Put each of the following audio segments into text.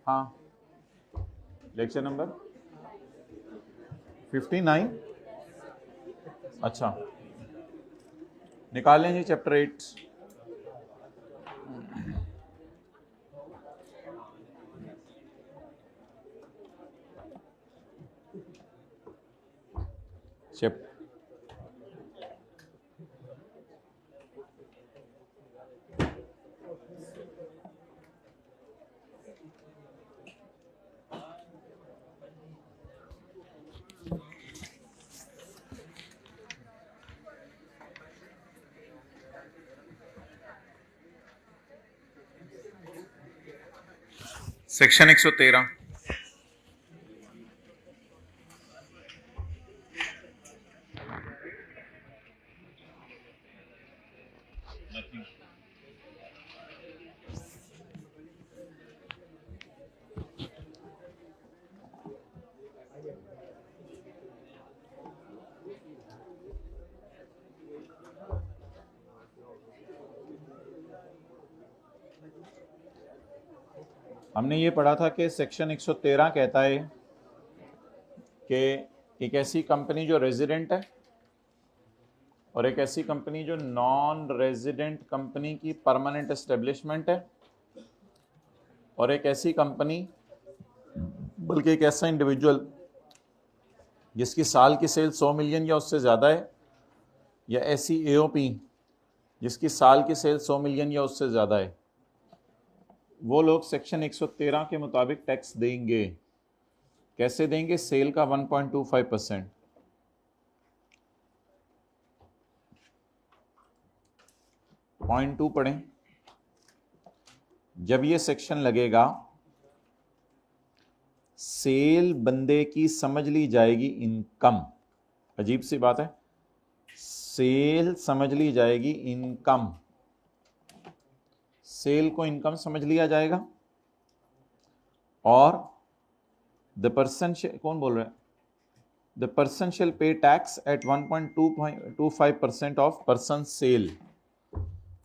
हाँ, lecture number 59। अच्छा, निकाल लें जी चैप्टर 8। Chapter section 113। हमने ये पढ़ा था कि सेक्शन 113 कहता है कि एक ऐसी कंपनी जो रेजिडेंट है और एक ऐसी कंपनी जो नॉन रेजिडेंट कंपनी की परमानेंट एस्टेब्लिशमेंट है, और एक ऐसी कंपनी बल्कि एक ऐसा इंडिविजुअल जिसकी साल की सेल 100 मिलियन या उससे ज़्यादा है, या ऐसी एओपी जिसकी साल की सेल 100 मिलियन या उससे ज़्यादा है, वो लोग सेक्शन 113 के मुताबिक टैक्स देंगे। कैसे देंगे? सेल का 1.25%। पॉइंट 2 पढ़ें। जब ये सेक्शन लगेगा, सेल बंदे की समझ ली जाएगी इनकम। अजीब सी बात है, सेल समझ ली जाएगी इनकम। सेल को इनकम समझ लिया जाएगा, और द पर्सन, कौन बोल रहा है, the person shall pay tax at 1.25% of person sale.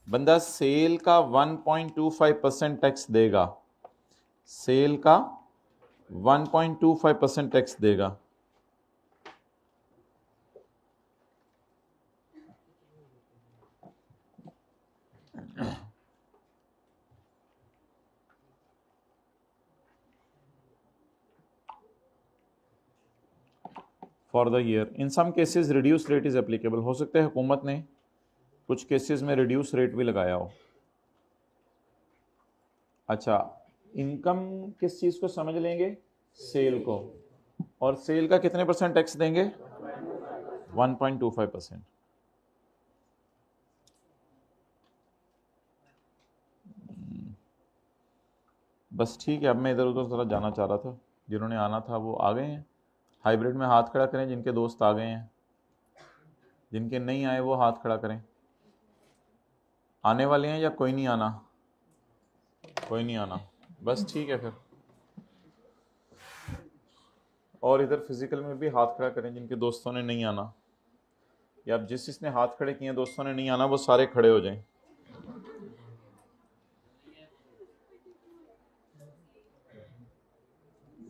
बंदा सेल का 1.25% टैक्स देगा, सेल का 1.25% टैक्स देगा। For the year. In some cases reduce rate is applicable. हो सकता है हुकूमत ने कुछ केसेस में रिड्यूस रेट भी लगाया हो। अच्छा, इनकम किस चीज़ को समझ लेंगे? सेल को। और सेल का कितने परसेंट टैक्स देंगे? 1.25%। बस ठीक है। अब मैं इधर उधर ज़रा जाना चाह रहा था, जिन्होंने आना था वो आ गए हैं। हाइब्रिड में हाथ खड़ा करें जिनके दोस्त आ गए हैं, जिनके नहीं आए वो हाथ खड़ा करें। आने वाले हैं या कोई नहीं आना? कोई नहीं आना, बस ठीक है फिर। और इधर फिजिकल में भी हाथ खड़ा करें जिनके दोस्तों ने नहीं आना, या अब जिसने हाथ खड़े किए दोस्तों ने नहीं आना वो सारे खड़े हो जाएं।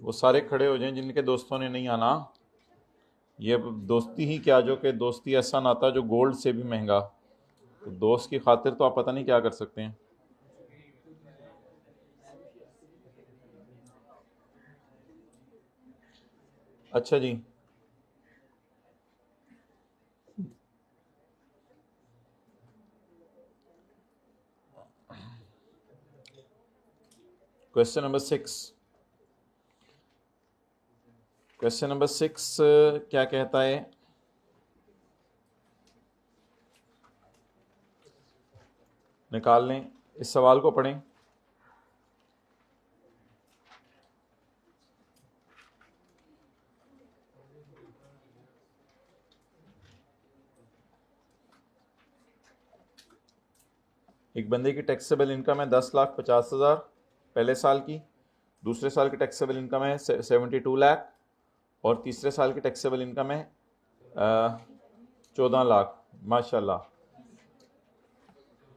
वो सारे खड़े हो जाएं जिनके दोस्तों ने नहीं आना। ये दोस्ती ही क्या, जो कि दोस्ती ऐसा नाता जो गोल्ड से भी महंगा। तो दोस्त की खातिर तो आप पता नहीं क्या कर सकते हैं। अच्छा जी, क्वेश्चन नंबर 6। क्वेश्चन नंबर 6 क्या कहता है? निकाल लें, इस सवाल को पढ़ें। एक बंदे की टैक्सेबल इनकम है 10,50,000 पहले साल की, दूसरे साल की टैक्सेबल इनकम है 72 लाख, और तीसरे साल की टैक्सेबल इनकम है 14 लाख। माशाल्लाह।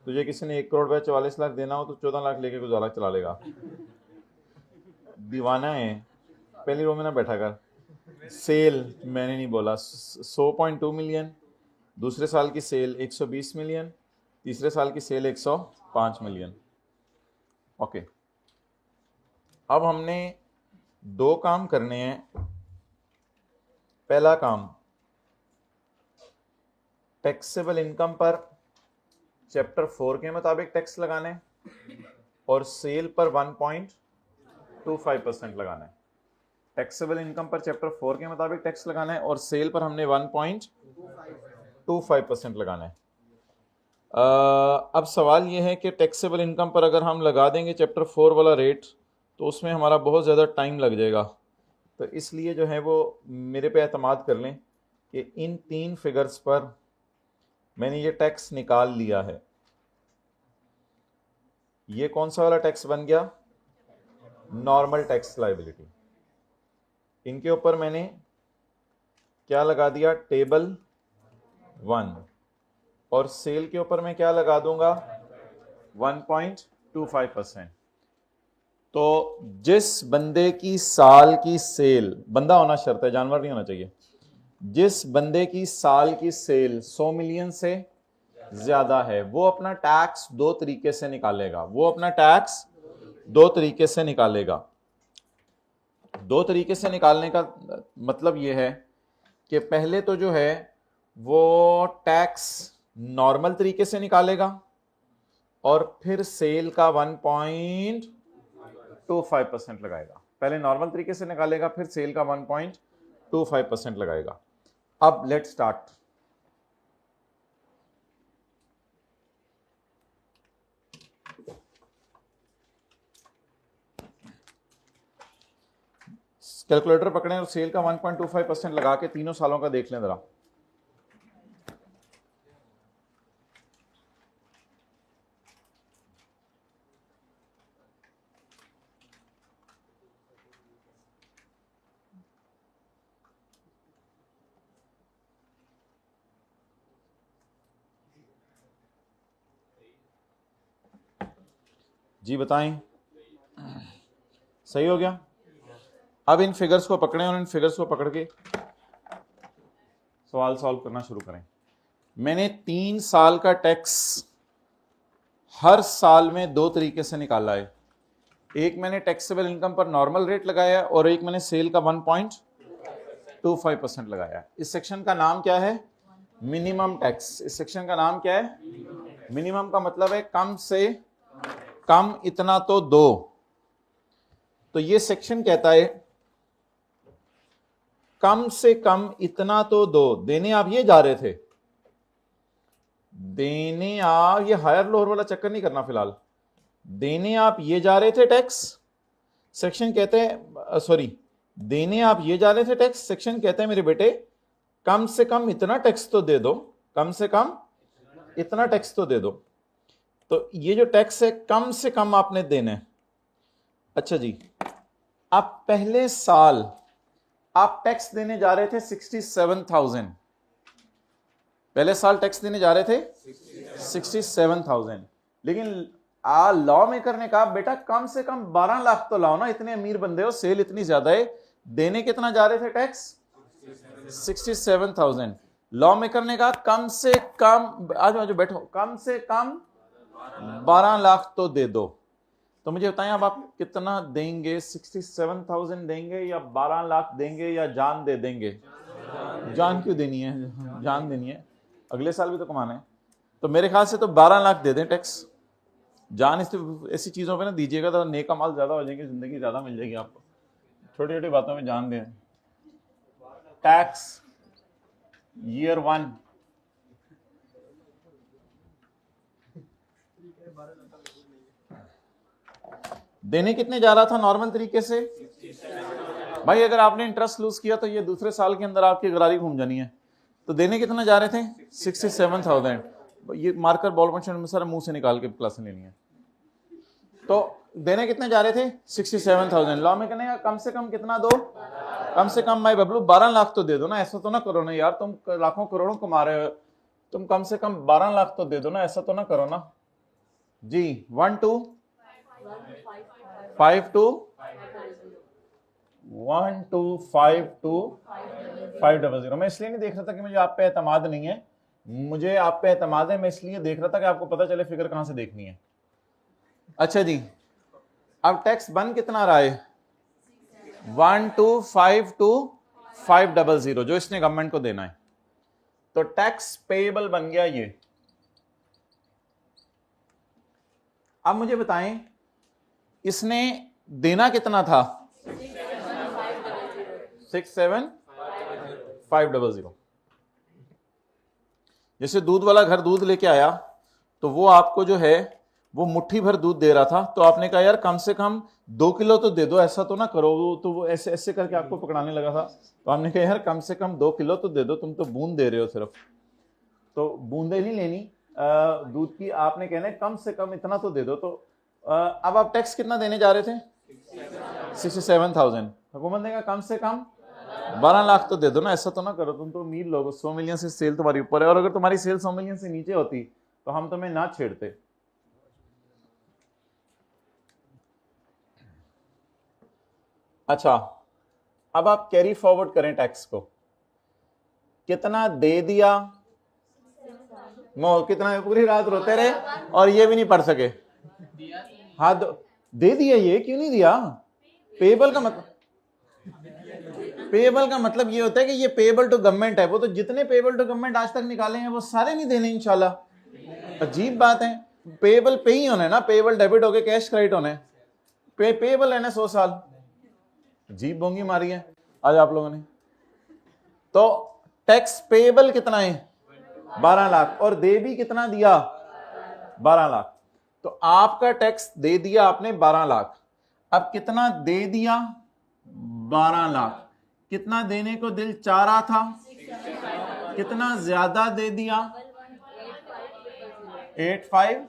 तुझे किसी ने 1 करोड़ रुपये 44 लाख देना हो तो 14 लाख लेके गुजारा चला लेगा। दीवाना है, पहली रो में ना बैठा कर। सेल मैंने नहीं बोला, 100.2 मिलियन, दूसरे साल की सेल 120 मिलियन, तीसरे साल की सेल 105 मिलियन। ओके, अब हमने दो काम करने हैं। पहला काम, टैक्सेबल इनकम पर चैप्टर 4 के मुताबिक टैक्स लगाना है और सेल पर 1.25% लगाना है। टैक्सेबल इनकम पर चैप्टर 4 के मुताबिक टैक्स लगाना है और सेल पर हमने 1.25% लगाना है। अब सवाल यह है कि टैक्सेबल इनकम पर अगर हम लगा देंगे चैप्टर 4 वाला रेट तो उसमें हमारा बहुत ज़्यादा टाइम लग जाएगा। तो इसलिए जो है वो मेरे पे एतमाद कर लें कि इन 3 फिगर्स पर मैंने ये टैक्स निकाल लिया है। ये कौन सा वाला टैक्स बन गया? Normal tax liability. इनके ऊपर मैंने क्या लगा दिया? टेबल 1। और सेल के ऊपर मैं क्या लगा दूंगा? 1.25%। तो जिस बंदे की साल की सेल, बंदा होना शर्त है, जानवर नहीं होना चाहिए, जिस बंदे की साल की सेल 100 मिलियन से ज्यादा है वो अपना टैक्स दो तरीके से निकालेगा। दो तरीके से निकालेगा। दो तरीके से निकालने का मतलब यह है कि पहले तो जो है वो टैक्स नॉर्मल तरीके से निकालेगा और फिर सेल का 1.25% लगाएगा। पहले नॉर्मल तरीके से निकालेगा, फिर सेल का 1.25% लगाएगा। अब लेट्स स्टार्ट। कैलकुलेटर पकड़ें और सेल का 1.25% लगा के तीनों सालों का देख लें जरा। जी बताएं, सही हो गया? अब इन फिगर्स को पकड़ें और इन फिगर्स को पकड़ के सवाल सॉल्व करना शुरू करें। मैंने 3 साल का टैक्स हर साल में दो तरीके से निकाला है। एक मैंने टैक्सेबल इनकम पर नॉर्मल रेट लगाया और एक मैंने सेल का 1.25% लगाया। इस सेक्शन का नाम क्या है? Minimum tax. इस सेक्शन का नाम क्या है? मिनिमम का मतलब है कम से कम इतना तो दो। तो ये सेक्शन कहता है कम से कम इतना तो दो। देने आप ये जा रहे थे, देने आप, ये हायर लोअर वाला चक्कर नहीं करना फिलहाल, देने आप ये जा रहे थे टैक्स, सेक्शन कहते हैं सॉरी, देने आप ये जा रहे थे टैक्स, सेक्शन कहते हैं मेरे बेटे कम से कम इतना टैक्स तो दे दो, कम से कम इतना टैक्स तो दे दो। तो ये जो टैक्स है कम से कम आपने देना है। अच्छा जी, आप पहले साल आप टैक्स देने जा रहे थे 67,000। पहले साल टैक्स देने जा रहे थे 67,000, लेकिन लॉ मेकर ने कहा बेटा कम से कम 12 लाख तो लाओ ना, इतने अमीर बंदे हो, सेल इतनी ज्यादा है, देने कितना जा रहे थे टैक्स? 67,000। लॉ मेकर ने कहा कम से कम, आज बैठो, कम से कम 12 लाख तो दे दो। तो मुझे बताएं अब आप कितना देंगे? 67,000 देंगे या 12 लाख देंगे या जान दे देंगे? जान क्यों देनी है? जान देनी है, अगले साल भी तो कमाना है। तो मेरे ख्याल से तो 12 लाख दे दें टैक्स। जान ऐसी चीजों पे ना दीजिएगा तो नेक माल ज्यादा हो जाएंगे, जिंदगी ज्यादा मिल जाएगी आपको। छोटी छोटी बातों में जान दें। टैक्स ईयर 1 देने कितने जा रहा था नॉर्मल तरीके से? भाई अगर आपने इंटरेस्ट लूज किया तो ये दूसरे साल के अंदर आपकी गरारी घूम जानी है। तो देने कितने जा रहे थे? 67,000। ये मार्कर बॉल पेन सर मुंह से निकाल के क्लास में लेनी है। तो देने कितने जा रहे थे? 67,000। लॉ में कहने का कम से कम कितना दो? कम से कम भाई बबलू 12 लाख तो दे दो ना, ऐसा तो ना करो ना यार, तुम लाखों करोड़ों कमा रहे हो, तुम कम से कम 12 लाख तो दे दो ना, ऐसा तो ना करो ना जी। 1 2 5 2 1252500। मैं इसलिए नहीं देख रहा था कि मुझे आप पे एतमाद नहीं है, मुझे आप पे एतमाद है, मैं इसलिए देख रहा था कि आपको पता चले फिगर कहां से देखनी है। अच्छा जी, अब टैक्स बन कितना रहा है? 1252500 जो इसने गवर्नमेंट को देना है। तो टैक्स पेएबल बन गया ये। अब मुझे बताएं इसने देना कितना था? 67500। जैसे दूध वाला घर दूध लेके आया तो वो आपको जो है वो मुट्ठी भर दूध दे रहा था, तो आपने कहा यार कम से कम 2 किलो तो दे दो, ऐसा तो ना करो, तो वो ऐसे ऐसे करके आपको पकड़ाने लगा था, तो आपने कहा यार कम से कम 2 किलो तो दे दो, तुम तो बूंद दे रहे हो सिर्फ, तो बूंदे नहीं लेनी दूध की, आपने कहना है कम से कम इतना तो दे दो। तो अब आप टैक्स कितना देने जा रहे थे? 67,000। हुकूमत ने कहा कम से कम 12 लाख तो दे दो ना, ऐसा तो ना करो, तुम तो अमीर लोग, 100 मिलियन से सेल तुम्हारी ऊपर है, और अगर तुम्हारी सेल 100 मिलियन से नीचे होती तो हम तुम्हें ना छेड़ते। अच्छा, अब आप कैरी फॉरवर्ड करें टैक्स को, कितना दे दिया, कितना, पूरी रात रोते रहे और ये भी नहीं पढ़ सके। हाँ दे दिया, ये क्यों नहीं दिया? पेएबल का मतलब, पेएबल का मतलब ये होता है कि ये पेएबल टू गवर्नमेंट है, वो तो जितने पेएबल टू गवर्नमेंट आज तक निकाले हैं वो सारे नहीं देने इंशाल्लाह। अजीब बात है, पेएबल पे ही होने ना, पेएबल डेबिट होके कैश क्रेडिट होने, पेएबल है ना 100 साल। अजीब बोंगी मारी है आज आप लोगों ने। तो टैक्स पेएबल कितना है? 12 लाख, और दे भी कितना दिया? 12 लाख। तो आपका टैक्स दे दिया आपने 12 लाख, अब कितना दे दिया? 12 लाख। कितना देने को दिल चाह रहा था? कितना ज्यादा दे दिया? 85।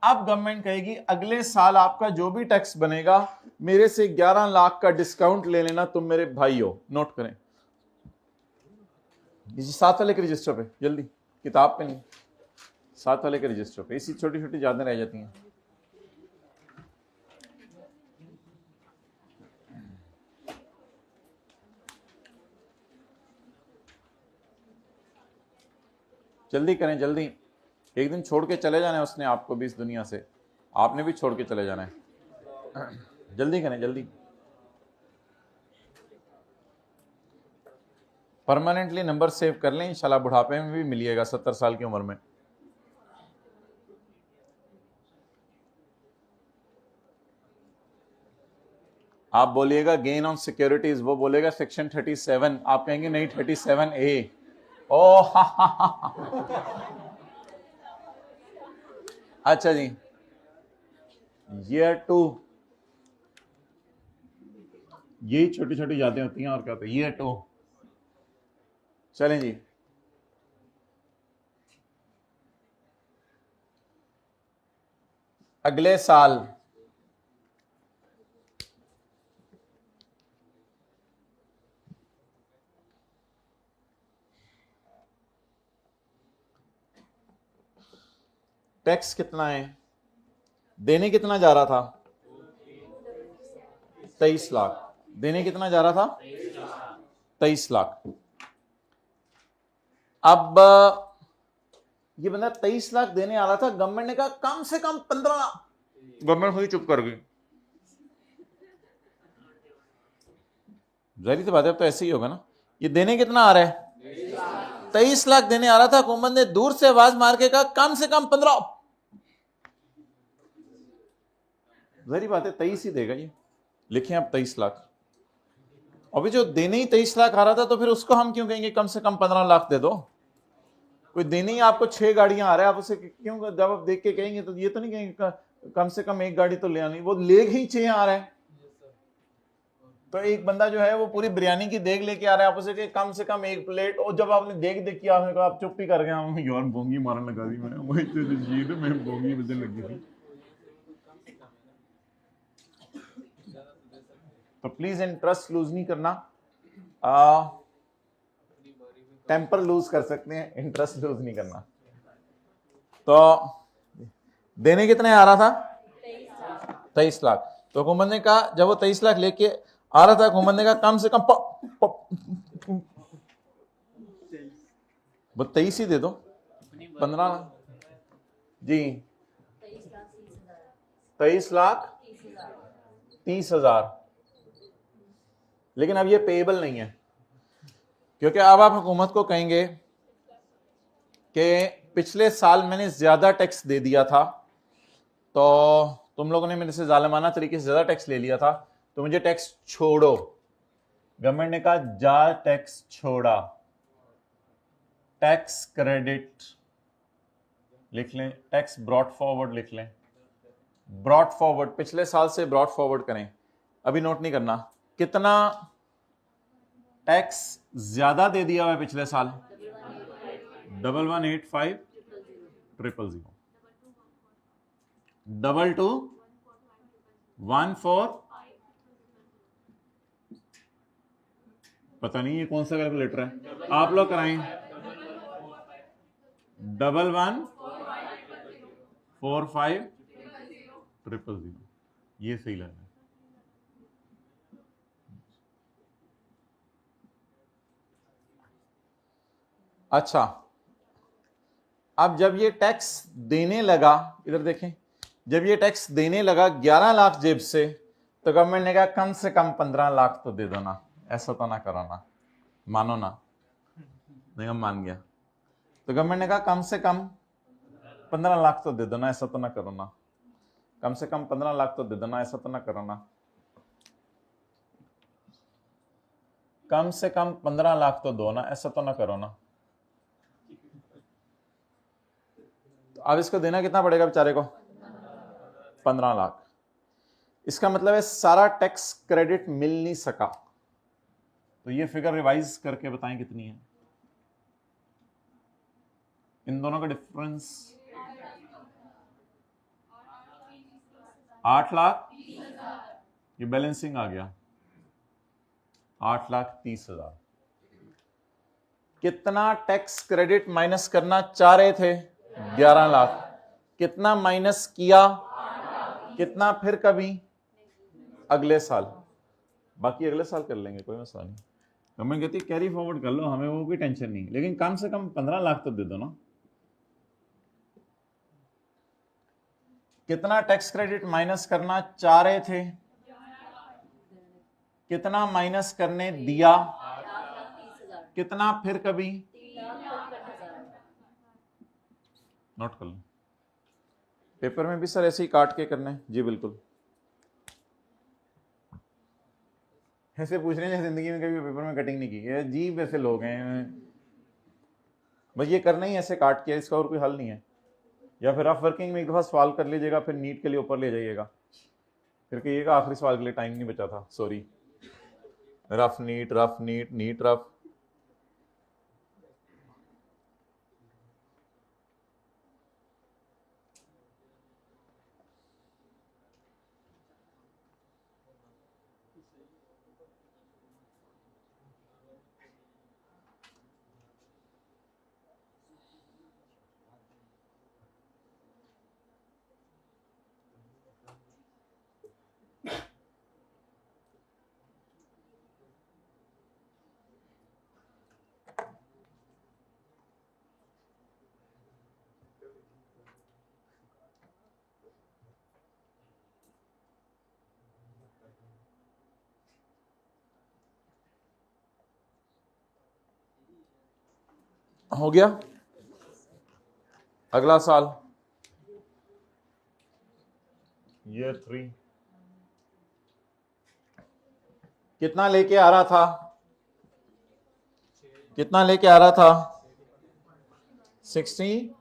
अब गवर्नमेंट कहेगी अगले साल आपका जो भी टैक्स बनेगा मेरे से 11 लाख का डिस्काउंट ले लेना, तुम मेरे भाई हो। नोट करें इसी 7 वाले के रजिस्टर पे, जल्दी, किताब पे नहीं, 7 वाले के रजिस्टर पे, इसी छोटी छोटी यादें रह जाती हैं। जल्दी करें जल्दी, एक दिन छोड़ के चले जाना है उसने आपको भी इस दुनिया से, आपने भी छोड़ के चले जाना है। जल्दी करें जल्दी। परमानेंटली नंबर सेव कर लें, इंशाल्लाह बुढ़ापे में भी मिलिएगा 70 साल की उम्र में। आप बोलिएगा गेन ऑन सिक्योरिटीज, वो बोलेगा सेक्शन 37, आप कहेंगे नहीं 37A। ओ अच्छा जी, year 2, ये छोटी छोटी यादें होती हैं और क्या होता है। year 2 चलें जी, अगले साल टैक्स कितना है? देने कितना जा रहा था? 23 लाख। देने कितना जा रहा था? 23 लाख। अब ये बंदा 23 लाख देने आ रहा था, गवर्नमेंट ने कहा कम से कम 15 लाख, गवर्नमेंट खुद ही चुप कर गई। जाहिर सी बात है, अब तो ऐसे ही होगा ना। ये देने कितना आ रहा है? 23 लाख देने आ रहा था, हुकूमत ने दूर से आवाज मार के कहा कम से कम 15। जाहिर बात है 23 ही देगा ये, लिखें आप 23 लाख। अभी जो देने ही 23 लाख आ रहा था, तो फिर उसको हम क्यों कहेंगे कम से कम 15 लाख दे दो? कोई देने ही आपको 6 गाड़ियां आ रहा है, आप उसे क्यों जब आप देख के कहेंगे तो ये तो नहीं कहेंगे कम से कम 1 गाड़ी तो ले आनी, वो ले ही 6 आ रहा है। तो एक बंदा जो है वो पूरी बिरयानी की देग लेके आ रहा है, आप उसे कम से कम 1 प्लेट, और जब आपने देख देख किया आपने कहा आप चुप ही कर गए, यार बोंगी मारने लगा दी मैं, वही तो जीत में बोंगी बजने लगी थी। तो प्लीज इंटरेस्ट लूज नहीं करना, टेम्पर लूज कर सकते हैं, इंटरेस्ट लूज नहीं करना। तो देने कितने आ रहा था? 23 लाख। तो हुकूमत ने कहा जब वो 23 लाख लेके आ रहा था हुकूमत ने कहा कम से कम वो 23 ही दे दो, 15 जी 23,30,000। लेकिन अब ये पेएबल नहीं है, क्योंकि अब आप हुकूमत को कहेंगे कि पिछले साल मैंने ज्यादा टैक्स दे दिया था, तो तुम लोगों ने मेरे से जालिमाना तरीके से ज्यादा टैक्स ले लिया था, तो मुझे टैक्स छोड़ो। गवर्नमेंट ने कहा जा टैक्स छोड़ा, टैक्स क्रेडिट लिख लें, टैक्स ब्रॉट फॉरवर्ड लिख लें, ब्रॉट फॉरवर्ड पिछले साल से ब्रॉट फॉरवर्ड करें। अभी नोट नहीं करना कितना टैक्स ज्यादा दे दिया हुआ है पिछले साल, 1185,000, 22,14, पता नहीं ये कौन सा कैलकुलेटर है, आप लोग कराएं। 11,45,000, ये सही लग रहा है। अच्छा, अब जब ये टैक्स देने लगा, इधर देखें, जब ये टैक्स देने लगा 11 लाख जेब से, तो गवर्नमेंट ने कहा कम से कम 15 लाख तो दे दो ना, ऐसा तो ना करो ना, मानो ना। निगम मान गया, तो गवर्नमेंट ने कहा कम से कम 15 लाख तो दे दो ना, ऐसा तो ना करो ना, कम से कम 15 लाख तो दे दो ना, ऐसा तो ना करो ना, कम से कम 15 लाख तो दो ना, ऐसा तो ना करो ना। अब इसको देना कितना पड़ेगा बेचारे को, 15 लाख। इसका मतलब है सारा टैक्स क्रेडिट मिल नहीं सका। तो ये फिगर रिवाइज करके बताएं कितनी है, इन दोनों का डिफरेंस 8 लाख, ये बैलेंसिंग आ गया 8,30,000। कितना टैक्स क्रेडिट माइनस करना चाह रहे थे, 11 लाख। कितना माइनस किया, कितना फिर कभी अगले साल, बाकी अगले साल कर लेंगे, कोई मसला नहीं। गवर्नमेंट कहती कैरी फॉरवर्ड कर लो, हमें वो कोई टेंशन नहीं, लेकिन कम से कम 15 लाख तो दे दो ना। कितना टैक्स क्रेडिट माइनस करना चाह रहे थे, कितना माइनस करने दिया, कितना फिर कभी, नोट कर लो। पेपर में भी सर ऐसे ही काट के करना है जी, बिल्कुल ऐसे पूछ रहे हैं जिंदगी में कभी पेपर में कटिंग नहीं की है जी, वैसे लोग हैं बस, ये करना ही ऐसे काट के, इसका और कोई हल नहीं है। या फिर आप वर्किंग में एक दफा सवाल कर लीजिएगा, फिर नीट के लिए ऊपर ले जाइएगा, फिर कहिएगा आखिरी सवाल के लिए टाइम नहीं बचा था, sorry. Rough neat, rough neat, neat rough. हो गया, अगला साल ईयर 3 कितना लेके आ रहा था, कितना लेके आ रहा था, 60।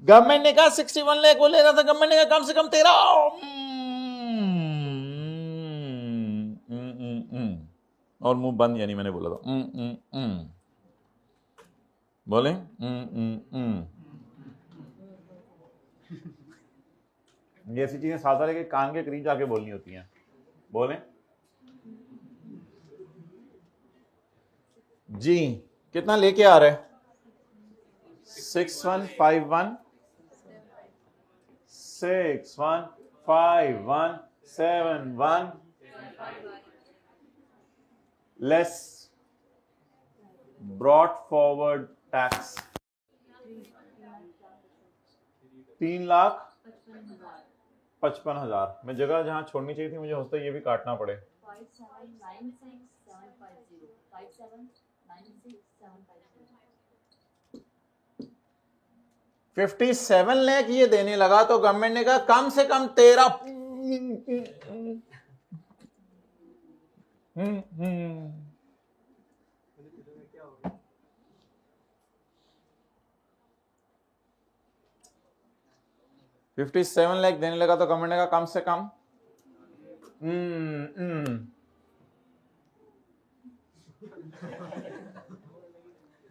गवर्नमेंट ने कहा 61 लाख वो ले रहा था, गवर्नमेंट ने कहा कम से कम 13। और मुंह बंद, यानी मैंने बोला था बोले ये ऐसी चीजें साथ साथ के कान के करीब जाके बोलनी होती हैं। बोले जी, कितना लेके आ रहे, 6151 615171 लेस ब्रॉट फॉरवर्ड टैक्स 3,55,000 में जगह जहां छोड़नी चाहिए थी मुझे हो सकता है ये भी काटना पड़े। 57 लाख ये देने लगा तो गवर्नमेंट ने कहा कम से कम 13 57 लाख देने लगा तो गवर्नमेंट ने कहा कम से कम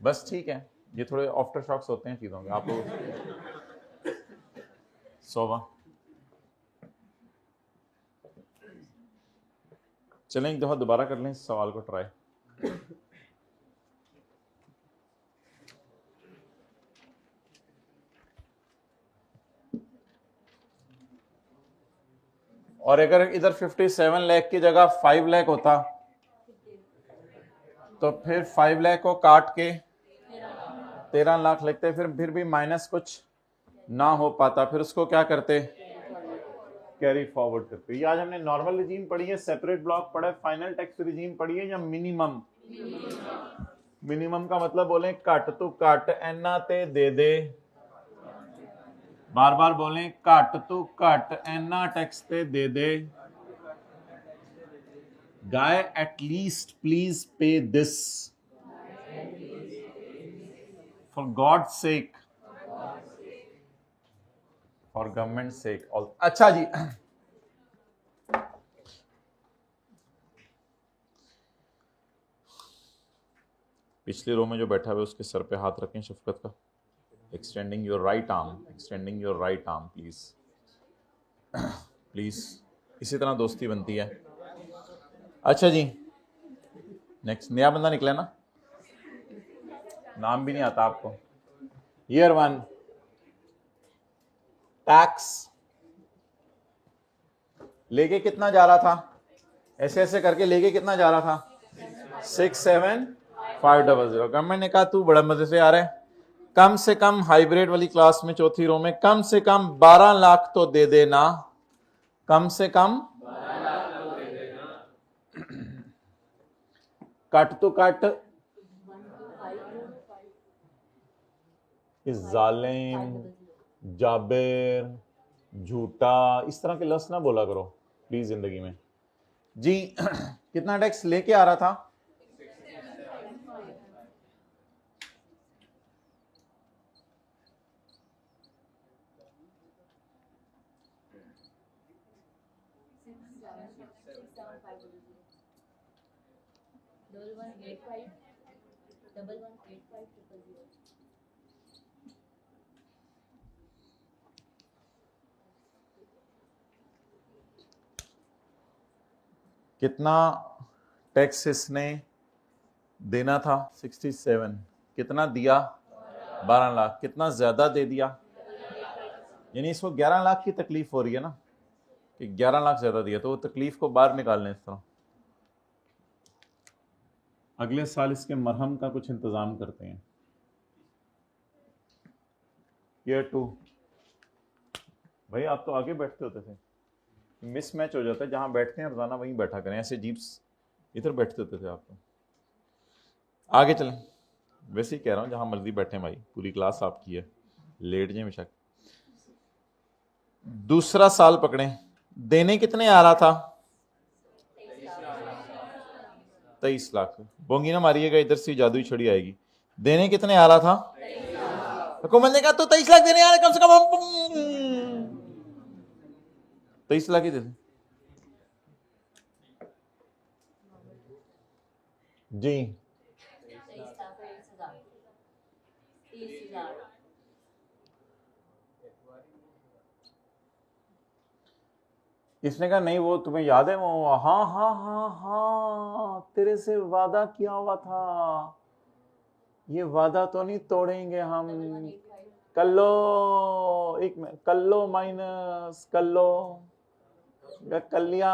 बस ठीक है, ये थोड़े आफ्टर शॉक्स होते हैं चीजों के आपको। सोवा चलें एक दफा दोबारा कर लें इस सवाल को ट्राई। और अगर इधर 57 लाख की जगह 5 लाख होता तो फिर 5 लाख को काट के 13 लाख लिखते, फिर भी माइनस कुछ ना हो पाता, फिर उसको क्या करते, कैरी फॉरवर्ड करते। ये आज हमने नॉर्मल रिजीम पढ़ी है, सेपरेट ब्लॉक पढ़ा है, फाइनल टैक्स रिजीम पढ़ी है या मिनिमम? मिनिमम का मतलब बोले घट तो घट एना ते दे दे, बार बार बोलें घट तो घट एना टैक्स ते दे दे, guy at least please pay this for god sake, for government sake. अच्छा जी, पिछली रो में जो बैठा हुआ है उसके सर पे हाथ रखें शफकत का। Extending your right arm, extending your right arm please, please, इसी तरह दोस्ती बनती है। अच्छा जी, नेक्स्ट नया बंदा निकला ना, नाम भी नहीं आता आपको। ईयर 1 टैक्स लेके कितना जा रहा था, ऐसे ऐसे करके लेके कितना जा रहा था, 67500। गवर्नमेंट ने कहा तू बड़ा मजे से आ रहा है, कम से कम हाइब्रिड वाली क्लास में चौथी रो में कम से कम 12 लाख तो दे देना, कम से कम कट तो कट, इस जालिम जाबिर झूठा इस तरह के लफ्ज ना बोला करो प्लीज जिंदगी में जी। कितना टैक्स लेके आ रहा था, कितना टैक्स इसने देना था 67, कितना दिया 12 लाख, कितना ज्यादा दे दिया, यानी इसको 11 लाख की तकलीफ हो रही है ना कि 11 लाख ज्यादा दिया, तो वो तकलीफ को बाहर निकालने इस तरह अगले साल इसके मरहम का कुछ इंतजाम करते हैं। ईयर 2 भाई आप तो आगे बैठते होते थे, मिस मैच हो जाता है, जहां बैठते हैं रोजाना वहीं बैठा करें, ऐसे जीप्स इधर बैठते होते थे आप तो। आगे चलें, वैसे ही कह रहा हूं जहां मर्जी बैठे भाई, पूरी क्लास आपकी है, लेट जाए बेशक। दूसरा साल पकड़े, देने कितने आ रहा था, 23 लाख। बोंगी ना मारिएगा, इधर से जादुई छड़ी आएगी। देने कितने आ रहा था, हुकूमत ने कहा तो 23 लाख देने आ रहा, कम से कम 23 लाख ही दे दे जी। इसने कहा नहीं वो तुम्हें याद है वो, हाँ हाँ हाँ हाँ तेरे से वादा किया हुआ था, ये वादा तो नहीं तोड़ेंगे हम, कर लो एक में कर लो माइनस कर लो, कर लिया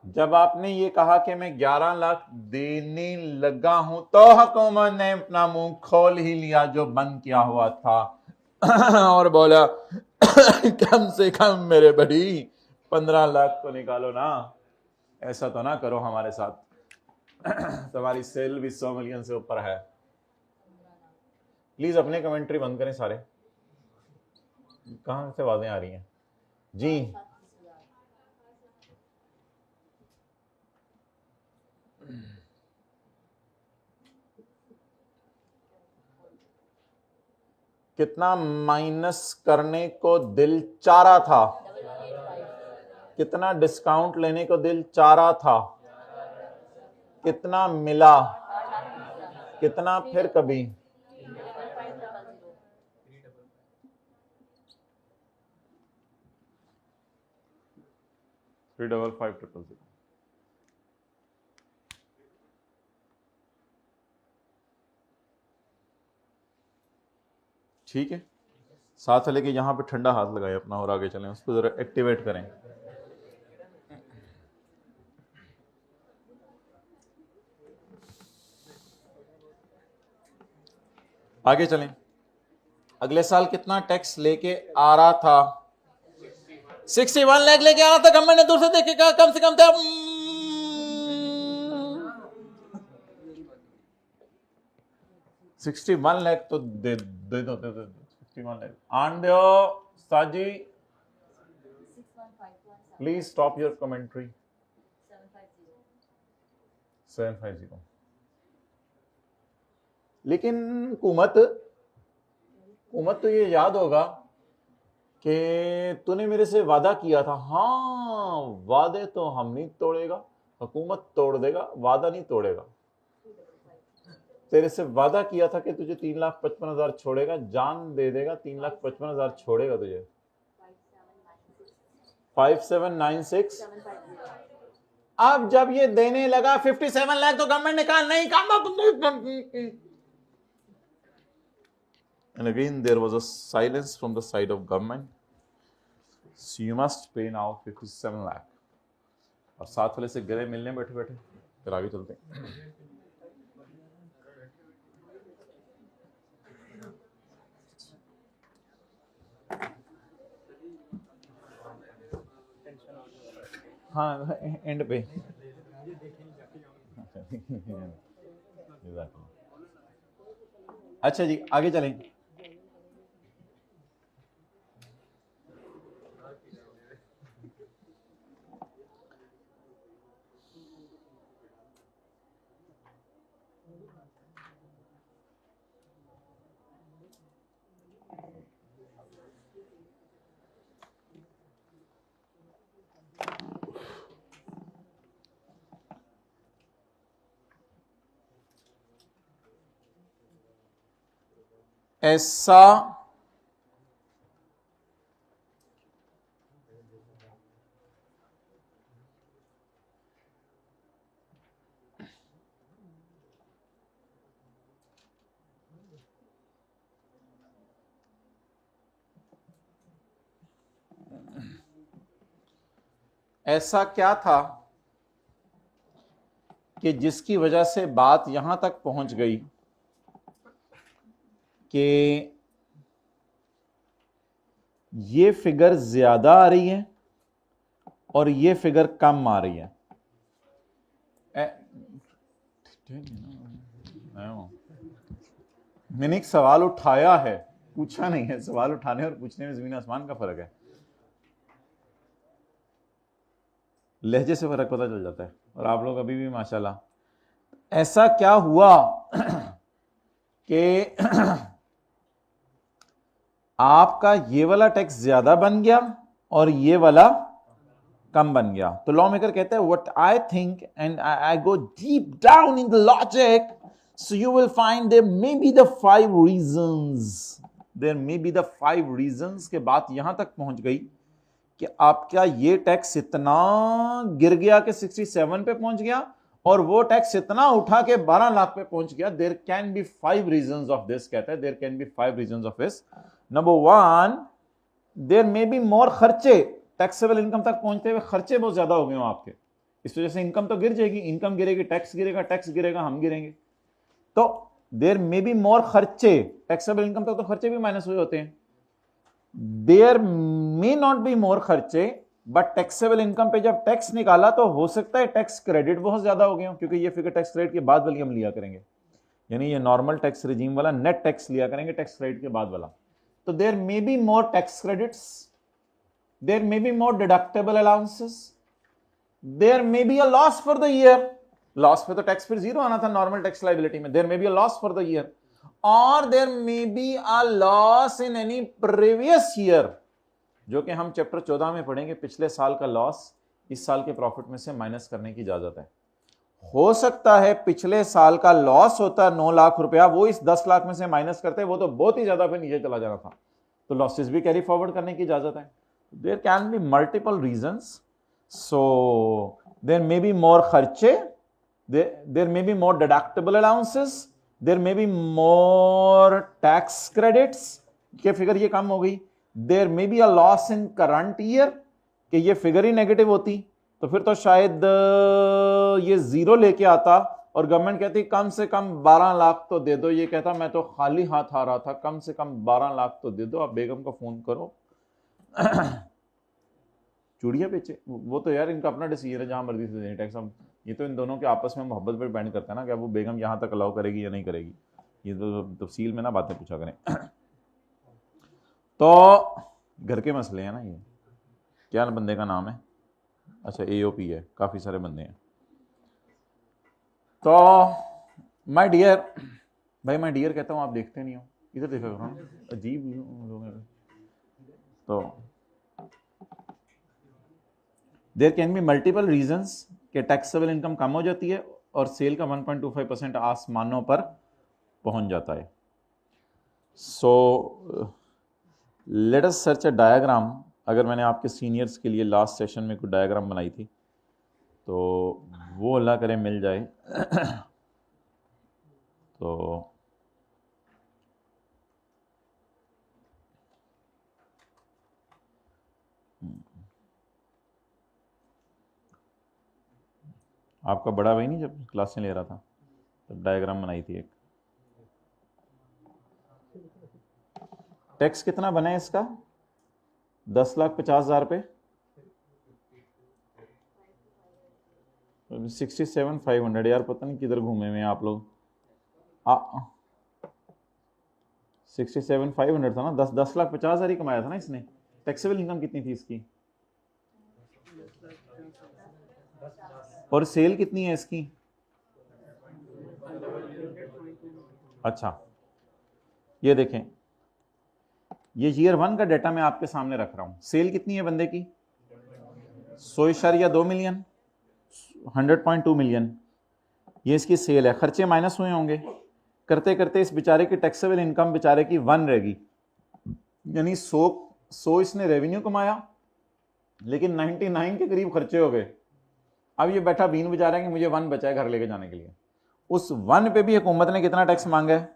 जब आपने ये कहा कि मैं 11 लाख देने लगा हूं तो हुकूमत ने अपना मुंह खोल ही लिया जो बंद किया हुआ था और बोला कम से कम मेरे बड़ी 15 लाख तो निकालो ना। ऐसा तो ना करो हमारे साथ। तुम्हारी सेल भी 100 मिलियन से ऊपर है। प्लीज अपने कमेंट्री बंद करें सारे। कहां से आवाजें आ रही हैं जी? कितना माइनस करने को दिल चाह रहा था? कितना डिस्काउंट लेने को दिल चाह रहा था? कितना मिला? कितना फिर कभी? Three double 5,500। ठीक है, साथ लेके यहां पे ठंडा हाथ लगाए अपना और आगे चलें, उसको जरा एक्टिवेट करें। आगे चलें। अगले साल कितना टैक्स लेके आ रहा था? 61 लाख लेके आ रहा था। गवर्नमेंट ने दूर से देखे कहा कम से कम था 61 लाख तो दे दो 61 लाख आन दो। साजी प्लीज स्टॉप योर कमेंट्री। 750। लेकिन हुकूमत तो ये याद होगा कि तूने मेरे से वादा किया था। हाँ, वादे तो हम नहीं तोड़ेगा, हुकूमत तोड़ देगा, वादा नहीं तोड़ेगा। तेरे से वादा किया था कि तुझे 3,55,000 छोड़ेगा, जान दे देगा, 3,55,000 छोड़ेगा तुझे। 5796। अब जब ये देने लगा 57 लाख तो गवर्नमेंट ने कहा नहीं काम। And again there was a silence from the side of government. So you must pay now 57 lakh. और साथ वाले से गले मिलने बैठे बैठे फिर आगे चलते हैं। हाँ एंड पे। अच्छा जी आगे चलें। ऐसा ऐसा क्या था कि जिसकी वजह से बात यहां तक पहुंच गई कि ये फिगर ज्यादा आ रही है और ये फिगर कम आ रही है। मैंने एक सवाल उठाया है, पूछा नहीं है। सवाल उठाने और पूछने में जमीन आसमान का फर्क है। लहजे से फर्क पता चल जाता है। और आप लोग अभी भी माशाल्लाह। ऐसा क्या हुआ कि आपका ये वाला टैक्स ज्यादा बन गया और ये वाला कम बन गया? तो लॉ मेकर कहते हैं what I think and I go deep down in the logic, so you will find there may be the 5 reasons. There may be the 5 reasons के बात यहां तक पहुंच गई कि आपका ये टैक्स इतना गिर गया कि 67 पे पहुंच गया और वो टैक्स इतना उठा के 12 लाख पे पहुंच गया। There can be 5 reasons of this. कहता है there can be 5 reasons of this. Number 1, there may be more खर्चे, टैक्सेबल इनकम तक पहुंचते हुए खर्चे बहुत ज्यादा हो गए हो आपके, इस वजह से इनकम तो गिर जाएगी, इनकम गिरेगी, टैक्स गिरेगा, टैक्स गिरेगा, हम गिरेंगे। तो देयर मे बी मोर खर्चे, टैक्सेबल इनकम तक तो खर्चे भी माइनस हुए होते हैं। There may not be more खर्चे, बट टैक्सेबल इनकम पे जब टैक्स निकाला तो हो सकता है टैक्स क्रेडिट बहुत ज्यादा हो गए हो, क्योंकि ये फिगर टैक्स क्रेडिट के बाद वाली हम लिया करेंगे, यानी ये नॉर्मल टैक्स रिजीम वाला नेट टैक्स लिया करेंगे टैक्स क्रेडिट के बाद वाला। तो there may be more tax credits, there may be more deductible allowances, there may be a loss for the year, loss पे तो टैक्स फिर जीरो आना था नॉर्मल टैक्स लाइबिलिटी में, there may be a loss for the year, और there may be a loss in any previous year, जो कि हम चैप्टर 14 में पढ़ेंगे, पिछले साल का लॉस इस साल के प्रॉफिट में से माइनस करने की इजाजत है। हो सकता है पिछले साल का लॉस होता 9 लाख रुपया, वो इस 10 लाख में से माइनस करते, वो तो बहुत ही ज्यादा फिर नीचे चला जाना था, तो लॉसेस भी कैरी फॉरवर्ड करने की इजाजत है। There can be multiple reasons, so there may be more खर्चे, there may be more deductible allowances, there may be more tax credits, के फिगर ये कम हो गई, there may be a loss in current year, कि ये figure ही negative होती तो फिर तो शायद ये जीरो लेके आता और गवर्नमेंट कहती कम से कम 12 लाख तो दे दो, ये कहता मैं तो खाली हाथ आ रहा था, कम से कम 12 लाख तो दे दो, आप बेगम को फोन करो चूड़िया बेचे, वो तो यार इनका अपना डिसीजन है, जहां मर्जी से दें टैक्स, हम ये तो इन दोनों के आपस में मोहब्बत पर डिपेंड करता है ना, कि वो बेगम यहां तक अलाउ करेगी या नहीं करेगी, ये तो तफसील में ना बातें पूछा करें तो घर के मसले हैं ना ये। क्या बंदे का नाम है, अच्छा AOP है, काफी सारे बंदे हैं। तो माय डियर, भाई माय डियर कहता हूं, आप देखते नहीं हो, इधर देखा करो, अजीब लोग हैं। तो there can be multiple reasons कि टैक्सेबल इनकम कम हो जाती है और सेल का 1.25% आसमानों पर पहुंच जाता है। So let us search a diagram, अगर मैंने आपके सीनियर्स के लिए लास्ट सेशन में कोई डायग्राम बनाई थी तो वो अल्लाह करे मिल जाए तो आपका बड़ा भाई नहीं जब क्लासें ले रहा था तब डायग्राम बनाई थी एक। टैक्स कितना बना है इसका, 10,50,000 पे 67,500, यार पता नहीं किधर घूमे हुए हैं आप लोग। 67,500 था ना, 10,50,000 ही कमाया था ना इसने। टैक्सेबल इनकम कितनी थी इसकी, और सेल कितनी है इसकी? अच्छा ये देखें, ये ईयर 1 का डाटा मैं आपके सामने रख रहा हूं। सेल कितनी है बंदे की? 100.2 मिलियन, 100.2 मिलियन ये इसकी सेल है। खर्चे माइनस हुए होंगे, करते करते इस बेचारे की टैक्सेबल इनकम बेचारे की 1 रहेगी, यानी 100 इसने रेवेन्यू कमाया लेकिन 99 के करीब खर्चे हो गए। अब ये बैठा बीन बजा रहा है कि मुझे 1 बचा है घर लेके जाने के लिए। उस 1 पे भी हुकूमत ने कितना टैक्स मांगा है?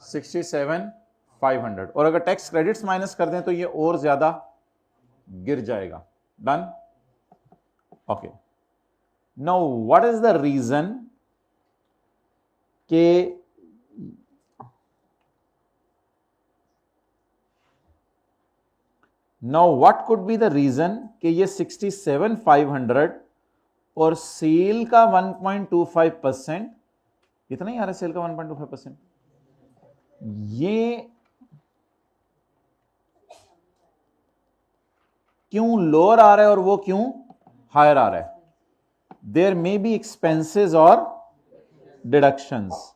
67,500, और अगर टैक्स क्रेडिट्स माइनस कर दें तो ये और ज्यादा गिर जाएगा। Done, okay. Now what is the reason के now what could be the reason कि ये 67,500 और सेल का 1.25%, इतना ही आ रहा है सेल का 1.25%, ये क्यों लोअर आ रहा है और वो क्यों हायर आ रहा है? देयर मे बी एक्सपेंसेस और deductions,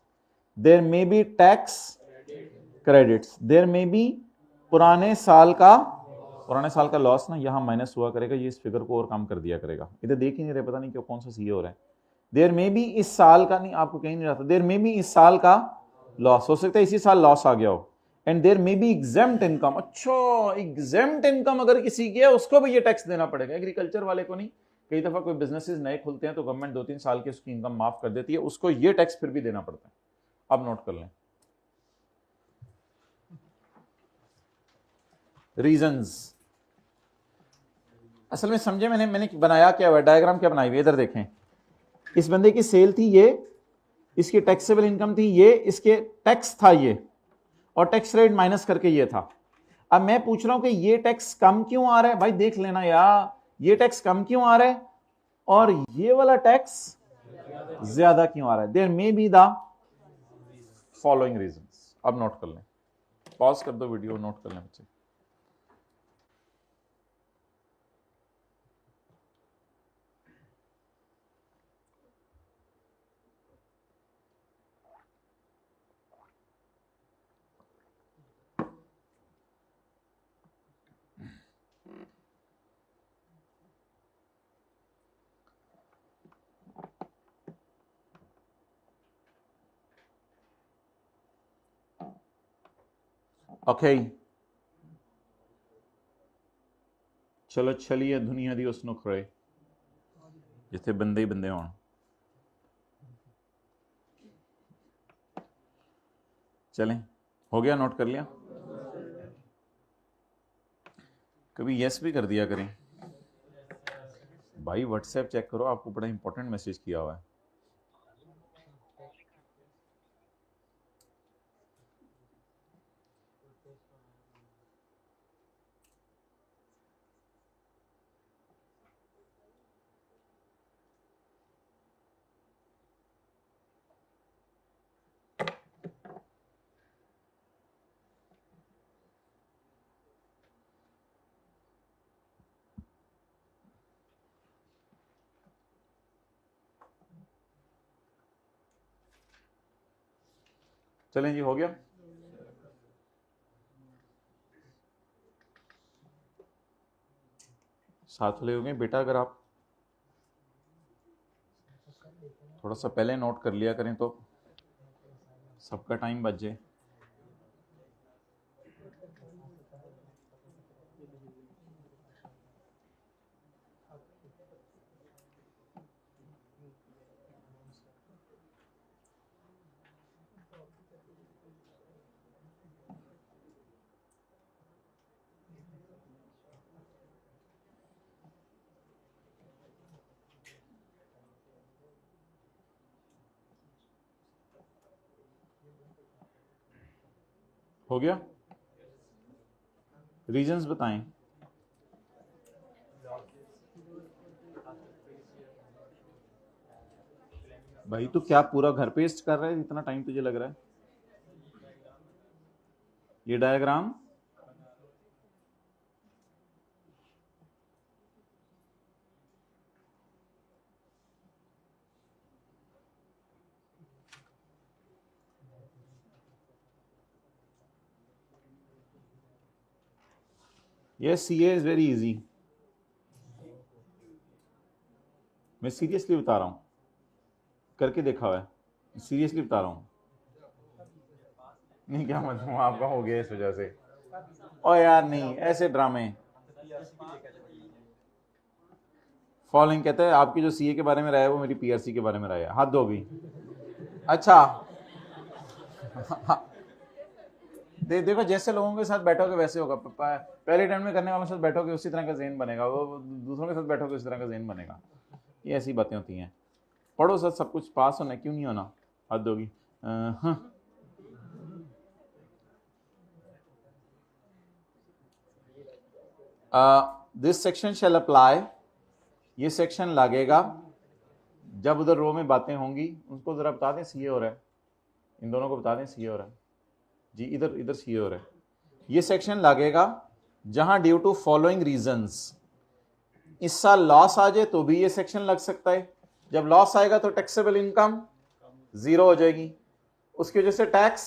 there may be tax credits, there may be पुराने साल का लॉस ना यहां माइनस हुआ करेगा, ये इस फिगर को और कम कर दिया करेगा। इधर देख ही नहीं रहे, पता नहीं क्यों, कौन सा सीए हो रहा है। देयर मे बी इस साल का, नहीं आपको कहीं नहीं रहता, देयर मे बी इस साल का लॉस, हो सकता है इसी साल लॉस आ गया हो। And there may be exempt income, अच्छा एग्जेम्प्ट इनकम अगर किसी की है उसको भी ये टैक्स देना पड़ेगा, एग्रीकल्चर वाले को नहीं। कई दफा कोई बिजनेसेस नए खुलते हैं तो गवर्नमेंट 2-3 साल की उसकी इनकम माफ कर देती है, उसको ये टैक्स फिर भी देना पड़ता है। अब नोट कर लें, रीजंस। असल में समझे मैंने बनाया क्या हुआ, डायग्राम क्या बनाई हुई, इधर देखें। इस बंदे की सेल थी ये, इसकी टैक्सेबल इनकम थी ये, इसके टैक्स था ये, और टैक्स रेट माइनस करके ये था। अब मैं पूछ रहा हूं कि ये टैक्स कम क्यों आ रहा है? भाई देख लेना यार, ये टैक्स कम क्यों आ रहा है और ये वाला टैक्स ज्यादा क्यों आ रहा है? There may be the following reasons. अब नोट कर लें, पॉज कर दो वीडियो, नोट कर लें बच्चे। ओके चलो चलिए दुनिया दी उस नुखरे जिथे बंदे ही बंदे हों। चलें, हो गया, नोट कर लिया? कभी यस भी कर दिया करें भाई। व्हाट्सएप चेक करो, आपको बड़ा इंपॉर्टेंट मैसेज किया हुआ है। चलें जी, हो गया। साथ ले होंगे बेटा, अगर आप थोड़ा सा पहले नोट कर लिया करें तो सबका टाइम बच जाए। हो गया? रीजंस बताएं। भाई तो क्या पूरा घर पेस्ट कर रहा है, इतना टाइम तुझे लग रहा है? ये डायग्राम ये सीए इज वेरी इजी। मैं सीरियसली बता रहा हूं, करके देखा हुआ है, सीरियसली बता रहा हूं। नहीं क्या मतलब आपका हो गया इस वजह से? ओ यार नहीं, ऐसे ड्रामे। फॉलोइंग कहता है आपकी जो सीए के बारे में राय है वो मेरी पीआरसी के बारे में राय है। हद हो गई। अच्छा देखो जैसे लोगों के साथ बैठोगे वैसे होगा। पहले टाइम में करने वालों के साथ बैठोगे उसी तरह का ज़हन बनेगा, वो दूसरों के साथ बैठोगे उसी तरह का ज़हन बनेगा। ये ऐसी बातें होती हैं। पढ़ो सर, सब कुछ पास होना, क्यों नहीं होना? हद होगी। दिस सेक्शन शैल अप्लाई, ये सेक्शन लगेगा जब उधर रो में बातें होंगी। उसको जरा बता दें सीए हो रहा है, इन दोनों को बता दें सीए हो रहा है जी, इधर इधर सीए हो रहा है। ये सेक्शन लगेगा जहां ड्यू टू फॉलोइंग रीजंस इस साल लॉस आ जाए तो भी ये सेक्शन लग सकता है। जब लॉस आएगा तो टैक्सेबल इनकम जीरो हो जाएगी, उसकी वजह से टैक्स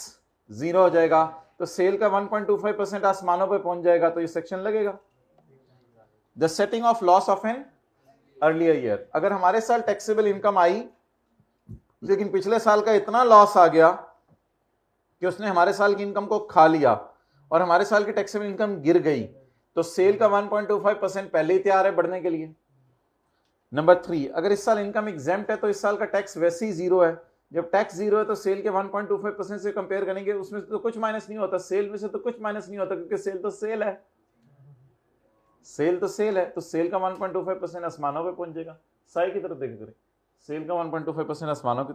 जीरो हो जाएगा, तो सेल का 1.25% आसमानों पे पहुंच जाएगा, तो ये सेक्शन लगेगा। The setting of loss of an earlier year, अगर हमारे साल टैक्सेबल इनकम आई लेकिन पिछले साल का इतना लॉस आ गया कि उसने हमारे साल की इनकम को खा लिया और हमारे साल की टैक्सेबल इनकम गिर गई, तो सेल का 1.25% पहले ही तैयार है बढ़ने के लिए। नंबर 3, अगर इस साल इनकम एग्जेम्प्ट है तो इस साल का टैक्स वैसे ही जीरो है। जब टैक्स जीरो है तो सेल के 1.25% से कंपेयर करेंगे, उसमें तो कुछ माइनस नहीं होता, सेल में से तो कुछ माइनस नहीं होता क्योंकि सेल तो सेल है। सेल तो सेल है, तो सेल का 1.25% आसमानों पे पहुंचेगा। साई की तरफ देखा करें, सेल का 1.25% आसमानों के।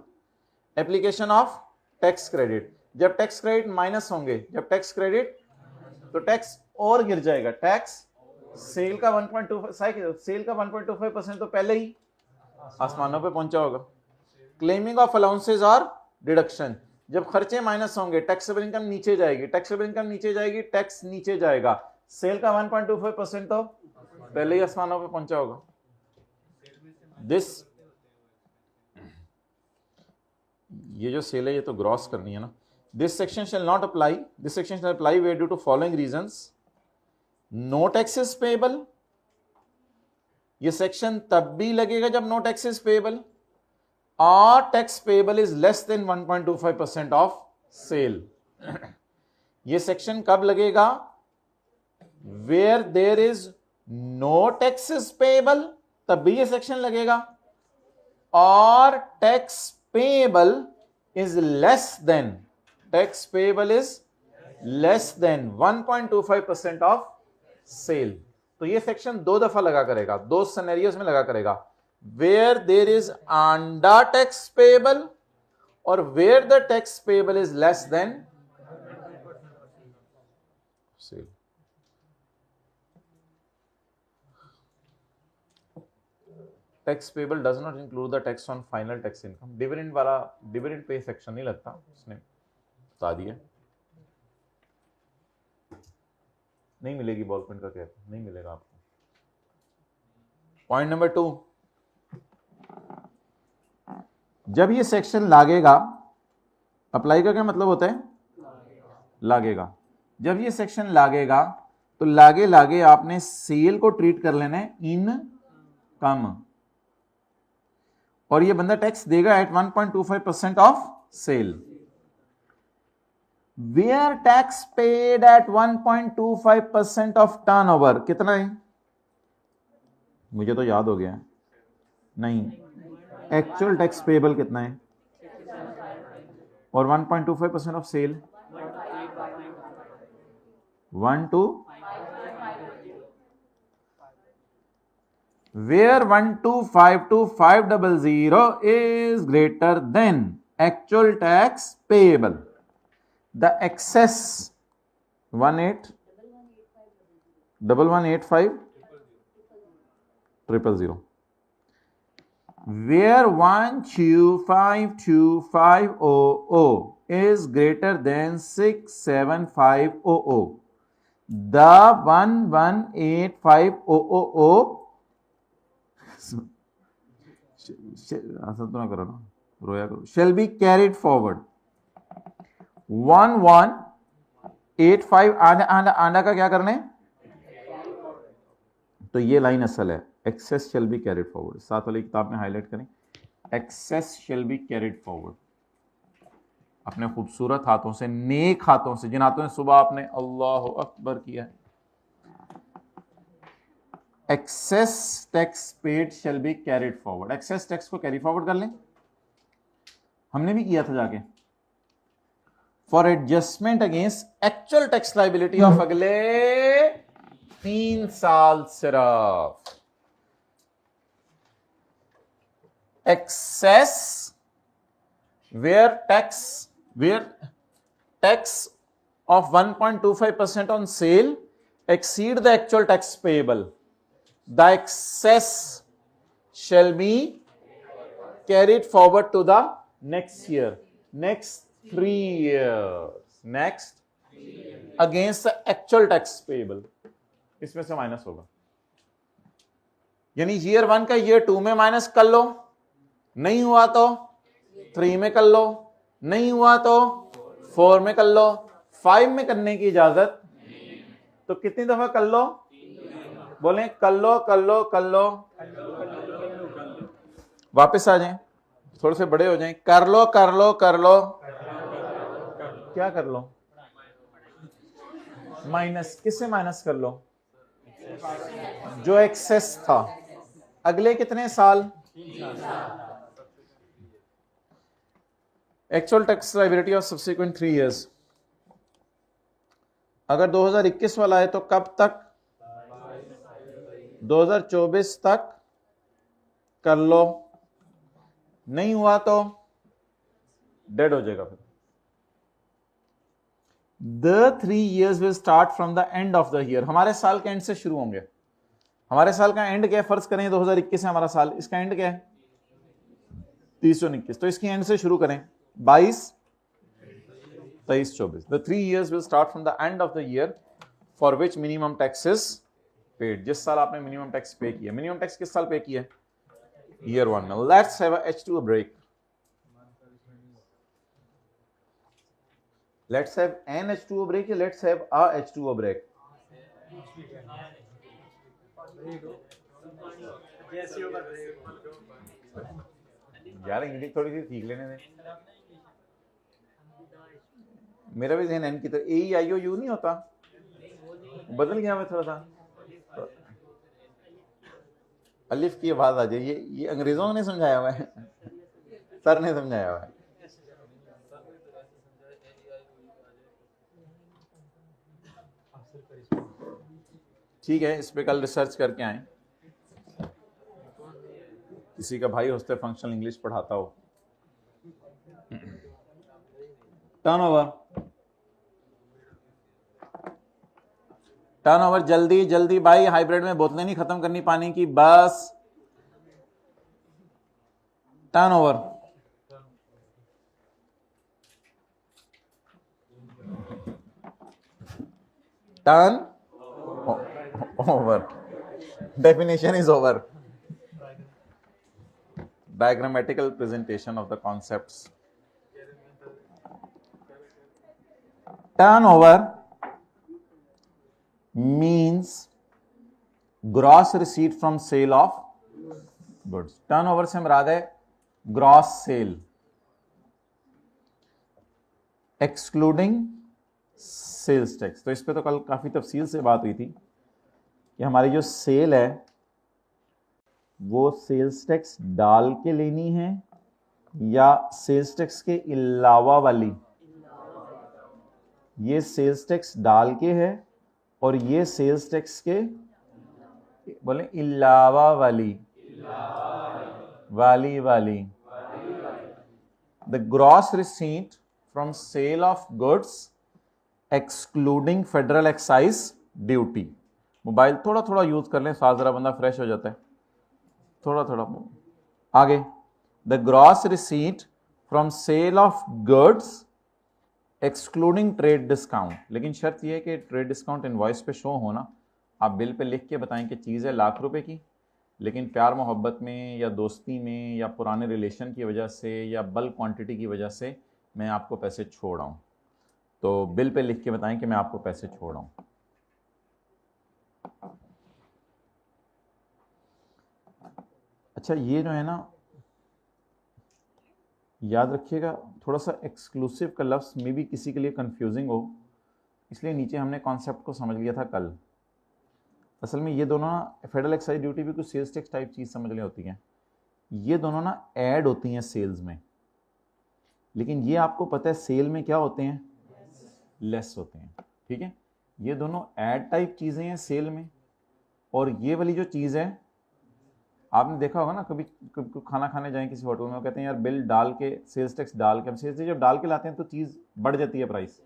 एप्लीकेशन ऑफ टैक्स क्रेडिट, जब टैक्स क्रेडिट माइनस होंगे, जब टैक्स क्रेडिट, तो टैक्स और गिर जाएगा। टैक्स सेल का 1.25, साई की तरफ, सेल का 1.25% तो पहले ही आसमानों पे पहुंचा होगा। क्लेमिंग ऑफ अलाउंसेज और डिडक्शन, जब खर्चे माइनस होंगे टैक्सेबल इनकम नीचे जाएगी, टैक्सेबल इनकम नीचे जाएगी, टैक्स नीचे जाएगा। सेल का 1.25% तो पहले ही आसमानों पे पहुंचा होगा। दिस, ये जो सेल है ये तो ग्रॉस करनी है ना। This section shall not apply, this section shall apply where due to following reasons. No taxes payable, ये सेक्शन तब भी लगेगा जब नो टैक्सेस पेबल और tax payable is less than 1.25% of sale. ये सेक्शन कब लगेगा? Where there is no taxes payable, तब भी ये सेक्शन लगेगा, और tax payable is less than, tax payable is less than 1.25% of sale. तो ये सेक्शन दो दफा लगा करेगा, दो सिनेरियोस में लगा करेगा, where there is under tax payable और where the tax payable is less than sale. Tax payable does not include the tax on final tax income. Dividend वाला, डिविडेंड पे सेक्शन नहीं लगता, उसने बता दिया। नहीं मिलेगी बॉल पेन का कैप, नहीं मिलेगा आपको। पॉइंट नंबर 2, जब ये सेक्शन लागेगा, अप्लाई का क्या मतलब होता है? लागेगा। जब ये सेक्शन लागेगा तो लागे लागे आपने सेल को ट्रीट कर लेना है इन कम, और ये बंदा टैक्स देगा at 1.25% of sale. Where tax paid at 1.25% of turnover, कितना है? मुझे तो याद हो गया, नहीं, एक्चुअल टैक्स पेबल कितना है? और 1.25% of cell 1 to where 1252500 is greater than actual tax payable, the excess 118500 where 1252500 is greater than 67500, the 118500 तो ना करो ना, रोया करो, shall be carried forward। 1185 आंडा का क्या करना है? तो ये लाइन असल है, access shall be carried forward। साथ वाली किताब में हाईलाइट करें, access shall be carried forward। अपने खूबसूरत हाथों से, नेक हाथों से, जिन हाथों से सुबह आपने अल्लाह अकबर किया है, excess tax paid shall be carried forward. Excess tax को कैरी फॉरवर्ड कर लें, हमने भी किया था जाके, for adjustment against actual tax liability of अगले 3 साल सिर्फ। Excess where tax of 1.25% on sale exceed the actual tax payable, the excess shall be carried forward to the next year, next 3 years, next against the actual tax payable। इसमें से minus होगा, यानी year 1 का year 2 में minus कर लो, नहीं हुआ तो 3 में कर लो, नहीं हुआ तो 4 में कर लो, 5 में करने की इजाजत तो कितनी दफा कर लो? बोलें कर लो कर लो कर लो, वापस आ जाएं, थोड़े से बड़े हो जाएं, कर लो कर लो कर लो, क्या कर लो? माइनस, किससे माइनस कर लो? जो एक्सेस था अगले कितने साल? Actual tax liability of subsequent 3 years. अगर 2021 वाला है तो कब तक? 2024 तक कर लो, नहीं हुआ तो डेड हो जाएगा। फिर the 3 years will start from the end of the year, हमारे साल के एंड से शुरू होंगे। हमारे साल का एंड क्या है, फर्ज करें 2021 है हमारा साल, इसका एंड क्या है 30-29, तो इसकी एंड से शुरू करें 22, 23, 24। The 3 years will start from the end of the year for which minimum tax is paid. जिस साल आपने मिनिमम टैक्स पे किया, मिनिमम टैक्स किस साल पे किया, ईयर 1 में। Let's have a H2O break, let's have an H2O break या let's have a H2O break. यार इंग्लिश थोड़ी सी सीख लेने दें, मेरा भी जहन एन की तरह AEIOU नहीं होता, बदल गया मैं थोड़ा सा, तो अलिफ की आवाज आ जाए, ये अंग्रेजों ने समझाया हुआ है, सर ने समझाया हुआ है। ठीक है, इस पे कल रिसर्च करके आए, किसी का भाई होस्टे फंक्शनल इंग्लिश पढ़ाता हो। टर्नओवर, टर्नओवर जल्दी जल्दी भाई, हाइब्रिड में बोतलें नहीं खत्म करनी पानी की, बस turnover. Turn over, definition is over, diagrammatical presentation of the concepts. Turnover means gross receipt from sale of goods. Turnover से मुराद है gross sale excluding sales tax। तो इस पे तो कल काफी तफसील से बात हुई थी कि हमारी जो सेल है वो सेल्स टैक्स डाल के लेनी है या सेल्स टैक्स के अलावा वाली। ये सेल्स टैक्स डाल के है और ये सेल्स टैक्स के बोले अलावा वाली, वाली। The gross receipt from sale of goods excluding federal excise duty. Mobile थोड़ा थोड़ा यूज कर लें, साथ जरा बंदा फ्रेश हो जाता है, थोड़ा थोड़ा आगे। The gross receipt from sale of goods excluding trade discount, लेकिन शर्त यह है कि ट्रेड डिस्काउंट इनवॉइस पे शो होना। आप बिल पे लिख के बताएं कि चीज़ है ₹1,00,000 की, लेकिन प्यार मोहब्बत में या दोस्ती में या पुराने रिलेशन की वजह से या बल्क क्वांटिटी की वजह से मैं आपको पैसे छोड़ रहा हूँ, तो बिल पे लिख के बताएं कि मैं आपको पैसे छोड़ रहा हूँ। अच्छा, ये जो है ना, याद रखिएगा, थोड़ा सा एक्सक्लूसिव का लफ्ज़ में भी किसी के लिए कंफ्यूजिंग हो, इसलिए नीचे हमने कॉन्सेप्ट को समझ लिया था कल। असल में ये दोनों ना, फेडरल एक्साइज ड्यूटी भी कुछ सेल्स टैक्स टाइप चीज़ समझ ली होती हैं, ये दोनों ना ऐड होती हैं सेल्स में, लेकिन ये आपको पता है सेल में क्या होते हैं, लेस होते हैं। ठीक है, ये दोनों ऐड टाइप चीज़ें हैं सेल में, और ये वाली जो चीज़ है, आपने देखा होगा ना, कभी खाना खाने जाएं किसी होटल में, वो कहते हैं यार बिल डाल के सेल्स टैक्स डाल के, हम सेल्स टैक्स जब डाल के लाते हैं तो चीज़ बढ़ जाती है प्राइस,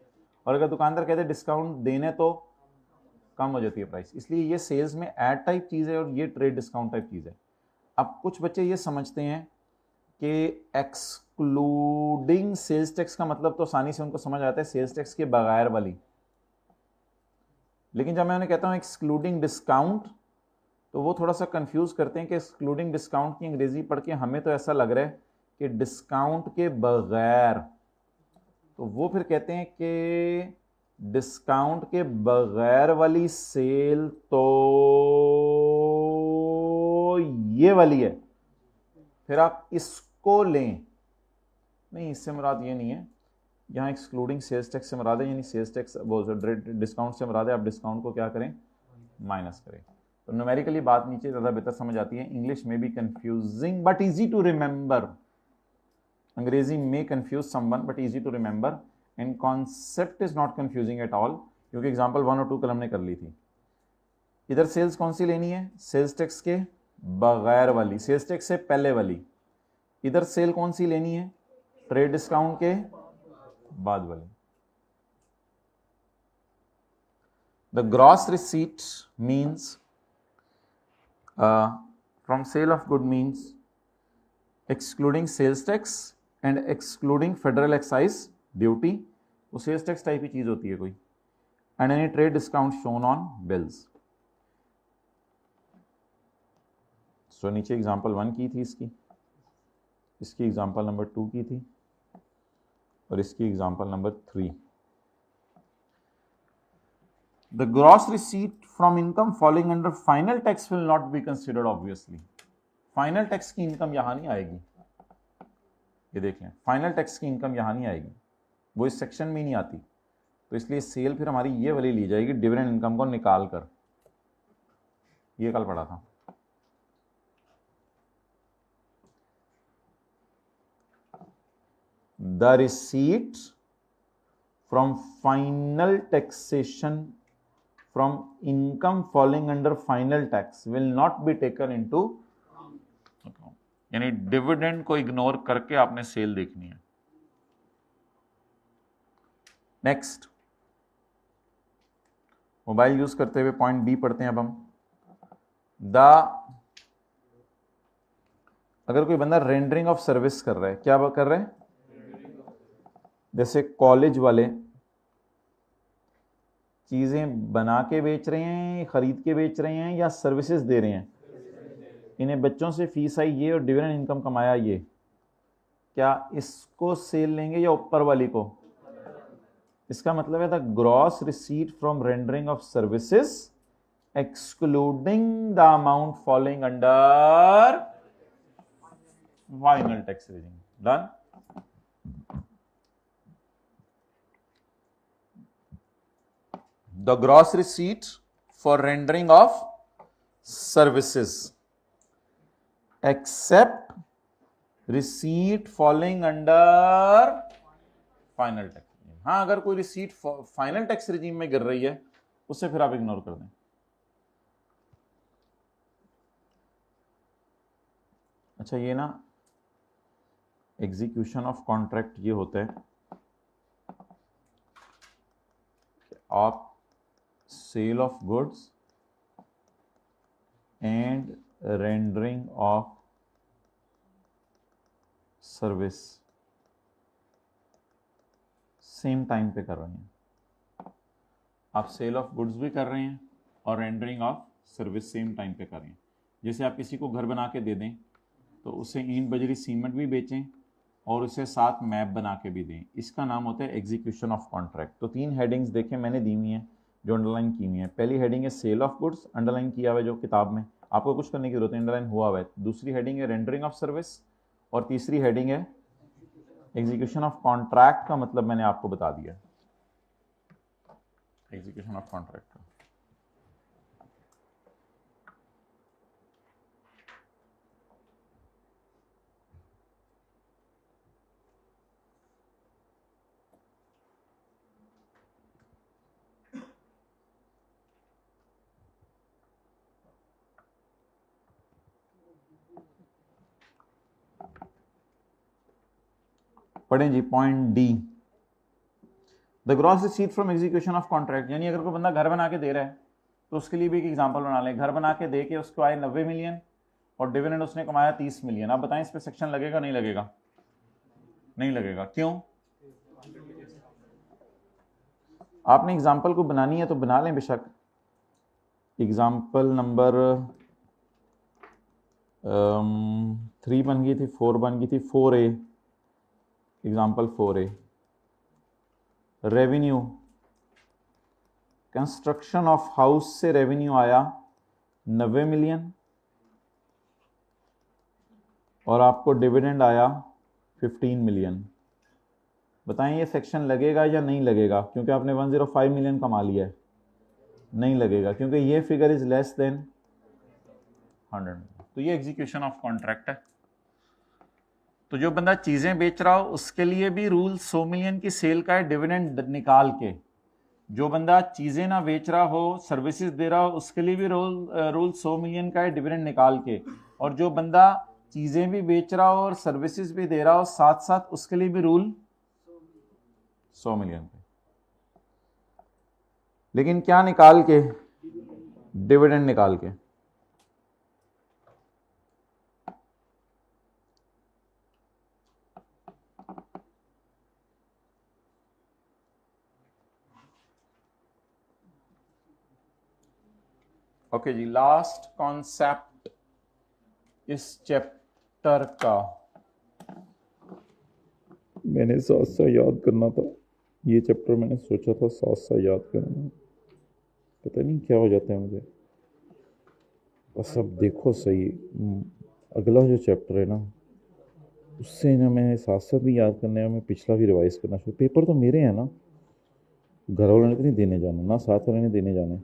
और अगर दुकानदार कहते हैं डिस्काउंट देने तो कम हो जाती है प्राइस। इसलिए ये सेल्स में ऐड टाइप चीज़ है और ये ट्रेड डिस्काउंट टाइप चीज़ है। अब कुछ बच्चे ये समझते हैं कि एक्सक्लूडिंग सेल्स टैक्स का मतलब तो आसानी से उनको समझ आता है सेल्स टैक्स के बगैर वाली, लेकिन जब मैं उन्हें कहता हूँ एक्सक्लूडिंग डिस्काउंट तो वो थोड़ा सा कंफ्यूज करते हैं कि एक्सक्लूडिंग डिस्काउंट की अंग्रेजी पढ़ के हमें तो ऐसा लग रहा है कि डिस्काउंट के बगैर, तो वो फिर कहते हैं कि डिस्काउंट के बगैर वाली सेल तो ये वाली है, फिर आप इसको लें। नहीं, इससे मुराद ये नहीं है, यहाँ एक्सक्लूडिंग सेल्स टैक्स से मुराद है, यानी सेल्स टैक्स वो डिस्काउंट से मुराद है, आप डिस्काउंट को क्या करें, माइनस करें। तो न्यूमेरिकली बात नीचे ज़्यादा बेहतर समझ आती है। इंग्लिश में भी confusing but easy to remember, अंग्रेजी में confuse someone but easy to remember, and concept is not confusing at all, क्योंकि एग्जांपल 1 और 2 कल हमने कर ली थी। इधर सेल्स कौन सी लेनी है? सेल्स टैक्स के बगैर वाली, सेल्स टैक्स से पहले वाली। इधर सेल कौन सी लेनी है? ट्रेड डिस्काउंट के बाद वाली। The gross receipt means from sale of good means excluding sales tax and excluding federal excise duty. वो सेल्स टैक्स टाइप की चीज होती है कोई। And any trade discount shown on bills. So नीचे एग्जांपल 1 की थी इसकी, इसकी एग्जांपल नंबर 2 की थी और इसकी example number 3। The gross receipt from income falling under final tax will not be considered obviously. Final tax की इनकम यहां नहीं आएगी, ये देख लें, फाइनल टैक्स की इनकम यहां नहीं आएगी, वो इस सेक्शन में ही नहीं आती। तो इसलिए सेल फिर हमारी ये वाली ली जाएगी, डिविडेंड इनकम को निकाल कर। ये कल पढ़ा था। The receipt from final taxation from income falling under final tax will not be taken into account। यानी डिविडेंड को इग्नोर करके आपने सेल देखनी है। नेक्स्ट, मोबाइल यूज करते हुए पॉइंट बी पढ़ते हैं अब हम। अगर कोई बंदा रेंडरिंग ऑफ सर्विस कर रहा है, क्या कर रहा है? जैसे कॉलेज वाले चीजें बना के बेच रहे हैं, खरीद के बेच रहे हैं, या सर्विसेज दे रहे हैं। इन्हें बच्चों से फीस आई ये और डिविडेंड इनकम कमाया ये, क्या इसको सेल लेंगे या ऊपर वाली को? इसका मतलब है the gross receipt from rendering of services excluding the amount following under final tax regime. Done. The gross receipt for rendering of services except receipt falling under final tax regime। हाँ, अगर कोई रिसीट फाइनल टैक्स रिजीम में गिर रही है उससे फिर आप इग्नोर कर दें। अच्छा, ये ना एग्जीक्यूशन ऑफ कॉन्ट्रैक्ट ये होता है कि आप sale of goods and rendering of service same time पे कर रहे हैं। आप सेल ऑफ गुड्स भी कर रहे हैं और rendering of service same time पे कर रहे हैं। जैसे आप किसी को घर बना के दे दें तो उसे ईंट बजरी सीमेंट भी बेचें और उसे साथ मैप बना के भी दें, इसका नाम होता है एग्जीक्यूशन ऑफ कॉन्ट्रैक्ट। तो 3 हेडिंग्स देखें मैंने दी हुई हैं जो अंडरलाइन की हुई है। पहली हेडिंग है सेल ऑफ गुड्स, अंडरलाइन किया हुआ है जो किताब में, आपको कुछ करने की जरूरत है, अंडरलाइन हुआ हुआ है। दूसरी हेडिंग है रेंडरिंग ऑफ सर्विस और तीसरी हेडिंग है एग्जीक्यूशन ऑफ कॉन्ट्रैक्ट। का मतलब मैंने आपको बता दिया, एग्जीक्यूशन ऑफ कॉन्ट्रैक्ट का। पढ़ें जी point D, the gross receipt from execution of contract. यानी अगर कोई बंदा घर बना के दे रहा है तो उसके लिए भी एक एग्जांपल बना लें। घर बना के दे के उसको आए 90 मिलियन और डिविडेंड उसने कमाया 30 मिलियन। आप बताएं इस पे सेक्शन लगेगा नहीं लगेगा? नहीं लगेगा। क्यों? आपने एग्जाम्पल को बनानी है तो बना लें बेशक। एग्जाम्पल नंबर 3 बन गई थी, 4 बन गई थी, 4A। Example 4A, revenue, construction of house से रेवेन्यू आया 90 मिलियन और आपको डिविडेंड आया 15 मिलियन। बताएं ये सेक्शन लगेगा या नहीं लगेगा? क्योंकि आपने 105 मिलियन कमा लिया है। नहीं लगेगा क्योंकि ये figure is less then 100 million. तो ये एग्जीक्यूशन ऑफ कॉन्ट्रैक्ट है। तो जो बंदा चीजें बेच रहा हो उसके लिए भी रूल 100 मिलियन की सेल का है, डिविडेंड निकाल के। जो बंदा चीज़ें ना बेच रहा हो, सर्विसेज दे रहा हो, उसके लिए भी रूल 100 मिलियन का है डिविडेंड निकाल के। और जो बंदा चीज़ें भी बेच रहा हो और सर्विसेज भी दे रहा हो साथ साथ, उसके लिए भी रूल 100 मिलियन पे। लेकिन क्या निकाल के? डिविडेंड निकाल के। ओके जी, लास्ट कॉन्सेप्ट इस चैप्टर का मैंने साथ सा याद करना था। ये चैप्टर मैंने सोचा था साथ सा याद करना, पता नहीं क्या हो जाता है मुझे। बस अब देखो सही, अगला जो चैप्टर है ना, उससे ना मैं साथ साथ भी याद करना है, मैं पिछला भी रिवाइज करना शुरू। पेपर तो मेरे हैं ना, घर वालों ने तो नहीं देने जाना, ना साथ वाले ने देने जाने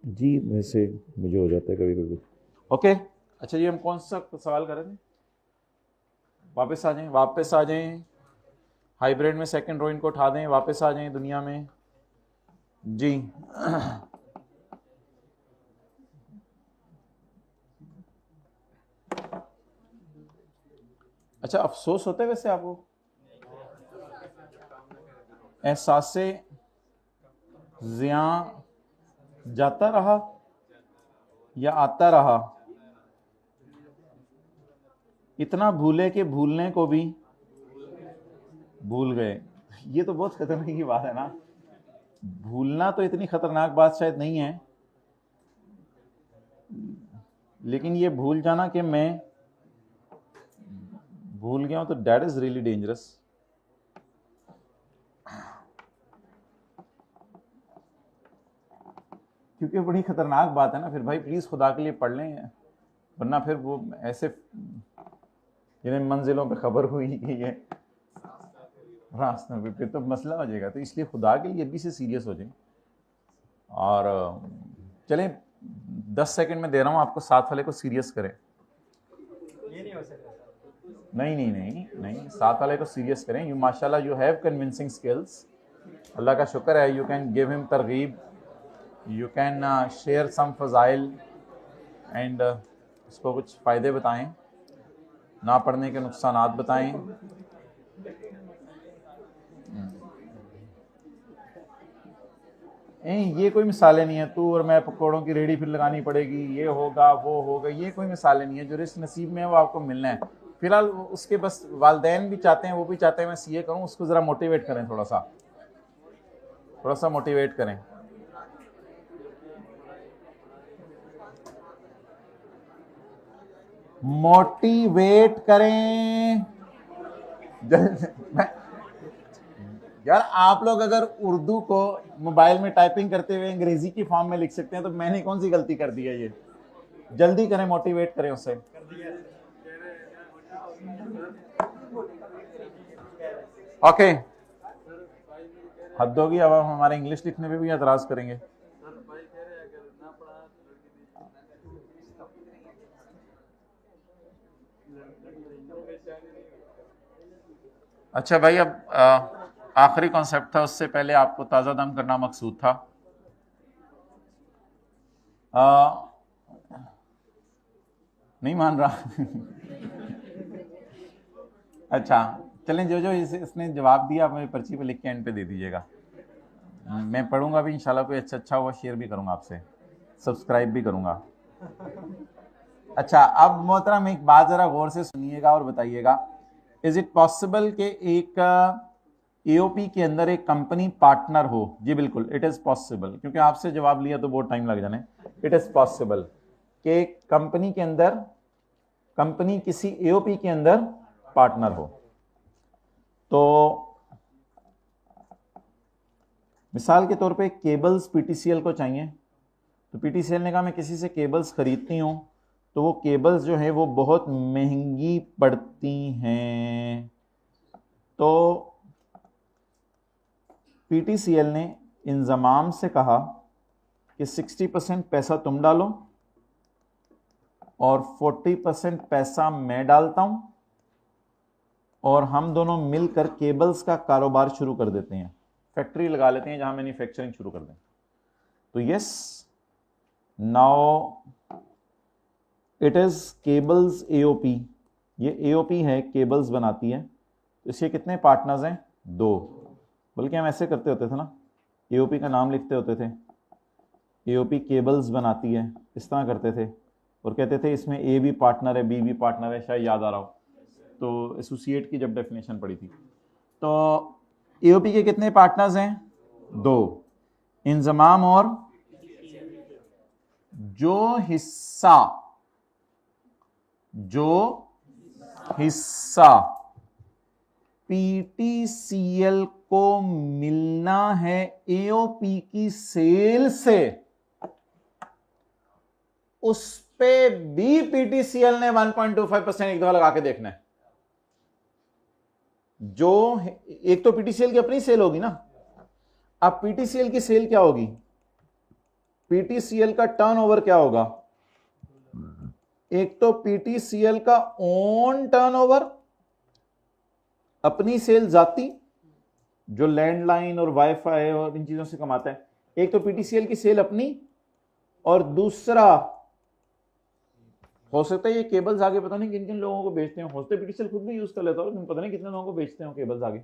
जी। वैसे मुझे हो जाता है कभी कभी। ओके, अच्छा जी, हम कौन सा सवाल कर रहे थे? वापस आ जाएं, वापस आ जाएं। हाइब्रिड में सेकंड रो इनको उठा दें, वापस आ जाएं दुनिया में जी। अच्छा, अफसोस होता है वैसे आपको? एहसास से जिया जाता रहा या आता रहा? इतना भूले कि भूलने को भी भूल गए। ये तो बहुत खतरनाक की बात है ना। भूलना तो इतनी खतरनाक बात शायद नहीं है, लेकिन ये भूल जाना कि मैं भूल गया हूं, तो दैट इज रियली डेंजरस। क्योंकि बड़ी खतरनाक बात है ना। फिर भाई प्लीज खुदा के लिए पढ़ लें, वरना फिर वो ऐसे जिन्हें मंजिलों पे खबर हुई कि ये रास्ते पे, फिर तो मसला हो जाएगा। तो इसलिए खुदा के लिए भी से सीरियस हो जाए। और चलें, 10 सेकंड में दे रहा हूं आपको, साथ वाले को सीरियस करें। ये नहीं हो सकता। नहीं नहीं नहीं नहीं, साथ वाले को सीरियस करें। यू माशाल्लाह यू हैव कन्विंसिंग स्किल्स, अल्लाह का शुक्र है। यू कैन गिव हिम तरगीब, यू कैन शेयर सम फजाइल एंड उसको कुछ फ़ायदे बताएं, ना पढ़ने के नुकसानात बताएं। ये कोई मिसालें नहीं है, तू और मैं पकौड़ों की रेडी फिर लगानी पड़ेगी, ये होगा वो होगा, ये कोई मिसालें नहीं है। जो रिस्क नसीब में है वो आपको मिलना है। फिलहाल उसके बस वालदैन भी चाहते हैं, वो भी चाहते हैं मैं सीए करूं, उसको ज़रा मोटिवेट करें, थोड़ा सा मोटिवेट करें। मोटिवेट करें यार। आप लोग अगर उर्दू को मोबाइल में टाइपिंग करते हुए अंग्रेजी की फॉर्म में लिख सकते हैं, तो मैंने कौन सी गलती कर दी है? ये जल्दी करें, मोटिवेट करें उससे। ओके, हद होगी। अब हमारे इंग्लिश लिखने पे भी एतराज करेंगे। अच्छा भाई, अब आखिरी कॉन्सेप्ट था, उससे पहले आपको ताज़ा दम करना मकसूद था। नहीं मान रहा अच्छा चलें, जो जो इसने जवाब दिया आप मेरी पर्ची पे लिख के एंड पे दे दीजिएगा। मैं पढ़ूंगा भी इंशाल्लाह, कोई अच्छा हुआ शेयर भी करूंगा आपसे, सब्सक्राइब भी करूंगा। अच्छा, अब मोहतरम एक बात ज़रा गौर से सुनिएगा और बताइएगा, इज़ इट पॉसिबल कि एक एओपी के अंदर एक कंपनी पार्टनर हो? जी बिल्कुल, इट इज़ पॉसिबल। क्योंकि आपसे जवाब लिया तो बहुत टाइम लग जाने। इट इज़ पॉसिबल कि कंपनी के अंदर, कंपनी किसी एओपी के अंदर पार्टनर हो। तो मिसाल के तौर पे केबल्स पीटीसीएल को चाहिए, तो पीटीसीएल ने कहा मैं किसी से केबल्स खरीदती हूँ, तो वो केबल्स जो है वो बहुत महंगी पड़ती हैं। तो पीटीसीएल ने इंजमाम से कहा कि 60% पैसा तुम डालो और 40% पैसा मैं डालता हूं, और हम दोनों मिलकर केबल्स का कारोबार शुरू कर देते हैं। फैक्ट्री लगा लेते हैं जहां मैन्युफैक्चरिंग शुरू कर दें। तो yes, now it is cables AOP, ये एओपी है, केबल्स बनाती है। तो इसके कितने पार्टनर्स हैं? 2। बल्कि हम ऐसे करते होते थे ना, एओपी का नाम लिखते होते थे, एओपी केबल्स बनाती है, इस तरह करते थे और कहते थे इसमें ए भी पार्टनर है, बी भी पार्टनर है, शायद याद आ रहा हो। तो एसोसिएट की जब डेफिनेशन पड़ी थी, तो एओपी के कितने पार्टनर्स हैं? 2। इंजमाम और जो हिस्सा पीटीसीएल को मिलना है एओपी की सेल से, उस पे भी पीटीसीएल ने 1.25% एक दफा लगा के देखना है। जो एक तो पीटीसीएल की अपनी सेल होगी ना, अब पीटीसीएल की सेल क्या होगी? पीटीसीएल का टर्नओवर क्या होगा? एक तो पीटीसीएल का ओन टर्नओवर, अपनी सेल जाती, जो लैंडलाइन और वाईफाई और इन चीजों से कमाता है। एक तो पीटीसीएल की सेल अपनी, और दूसरा हो सकता है ये केबल्स आगे पता नहीं किन किन लोगों को बेचते हैं, हो सकता है पीटीसीएल खुद भी यूज कर लेता हो, लेकिन पता नहीं कितने लोगों को बेचते हैं केबल्स आगे।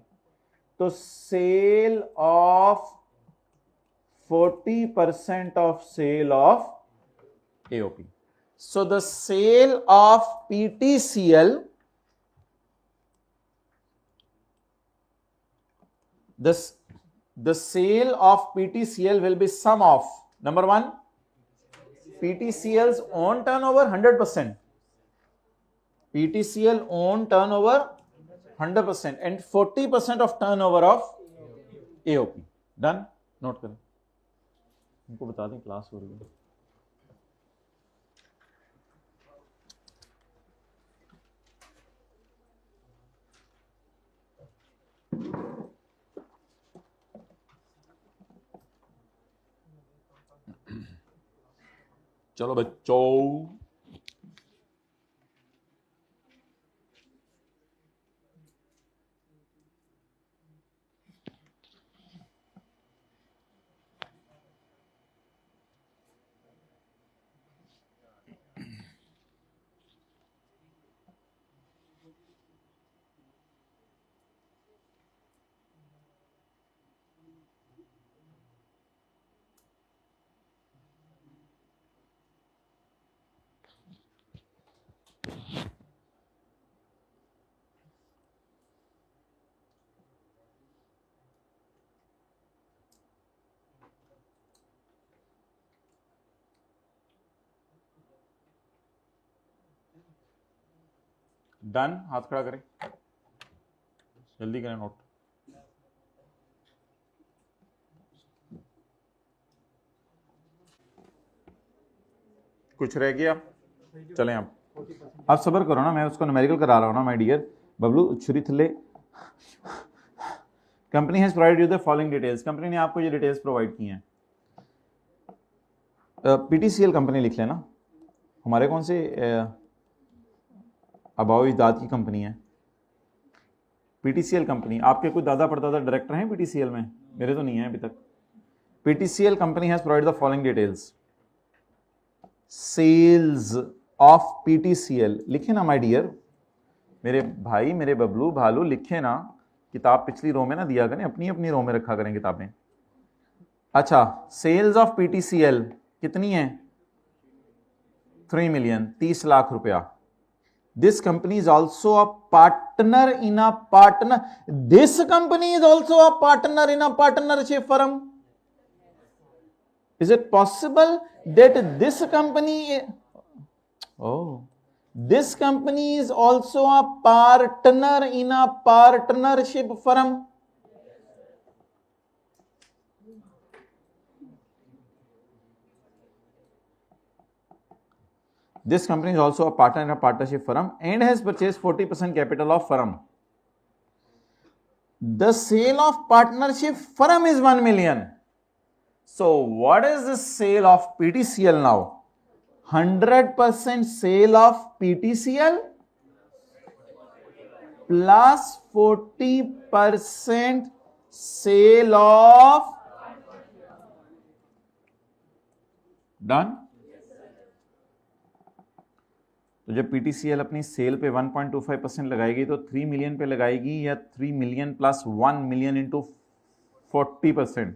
तो sale of 40% of sale of AOP. So the sale of PTCL, the sale of PTCL will be sum of, number 1, PTCL's own turnover 100%, PTCL own turnover 100% and 40% of turnover of AOP. Done? Note करें, इनको बता दें class हो रही है। चलो बच्चों, done? हाथ खड़ा करें, जल्दी करें नोट। कुछ रह गया? चलें आप सब्र करो ना, मैं उसको न्यूमेरिकल करा रहा हूं ना माय डियर बबलू छुरी थले। Company has provided you the following details, company ने आपको ये डिटेल्स प्रोवाइड की हैं। पीटीसीएल कंपनी लिख लेना, हमारे कौन से अबाव इजाद की कंपनी है पीटीसीएल कंपनी। आपके कोई दादा परदादा डायरेक्टर हैं पीटीसीएल में? मेरे तो नहीं है अभी तक। PTCL company has provided the following details. Sales of PTCL लिखे ना माय डियर, मेरे भाई, मेरे बबलू भालू, लिखे ना। किताब पिछली रो में ना दिया करें, अपनी अपनी रो में रखा करें किताबें। अच्छा, सेल्स ऑफ पीटीसीएल कितनी है? 3 मिलियन, 30 लाख रुपया। This company is also a partner in a partner. This company is also a partner in a partnership firm. Is it possible that this company this company is also a partner in a partnership firm? This company is also a partner in a partnership firm and has purchased 40% capital of firm. The sale of partnership firm is 1 million. So what is the sale of PTCL now? 100% sale of PTCL plus 40% sale of, done. तो जब PTCL अपनी cell पे 1.25% लगाएगी तो 3 million पे लगाएगी या 3 million plus 1 million into 40%?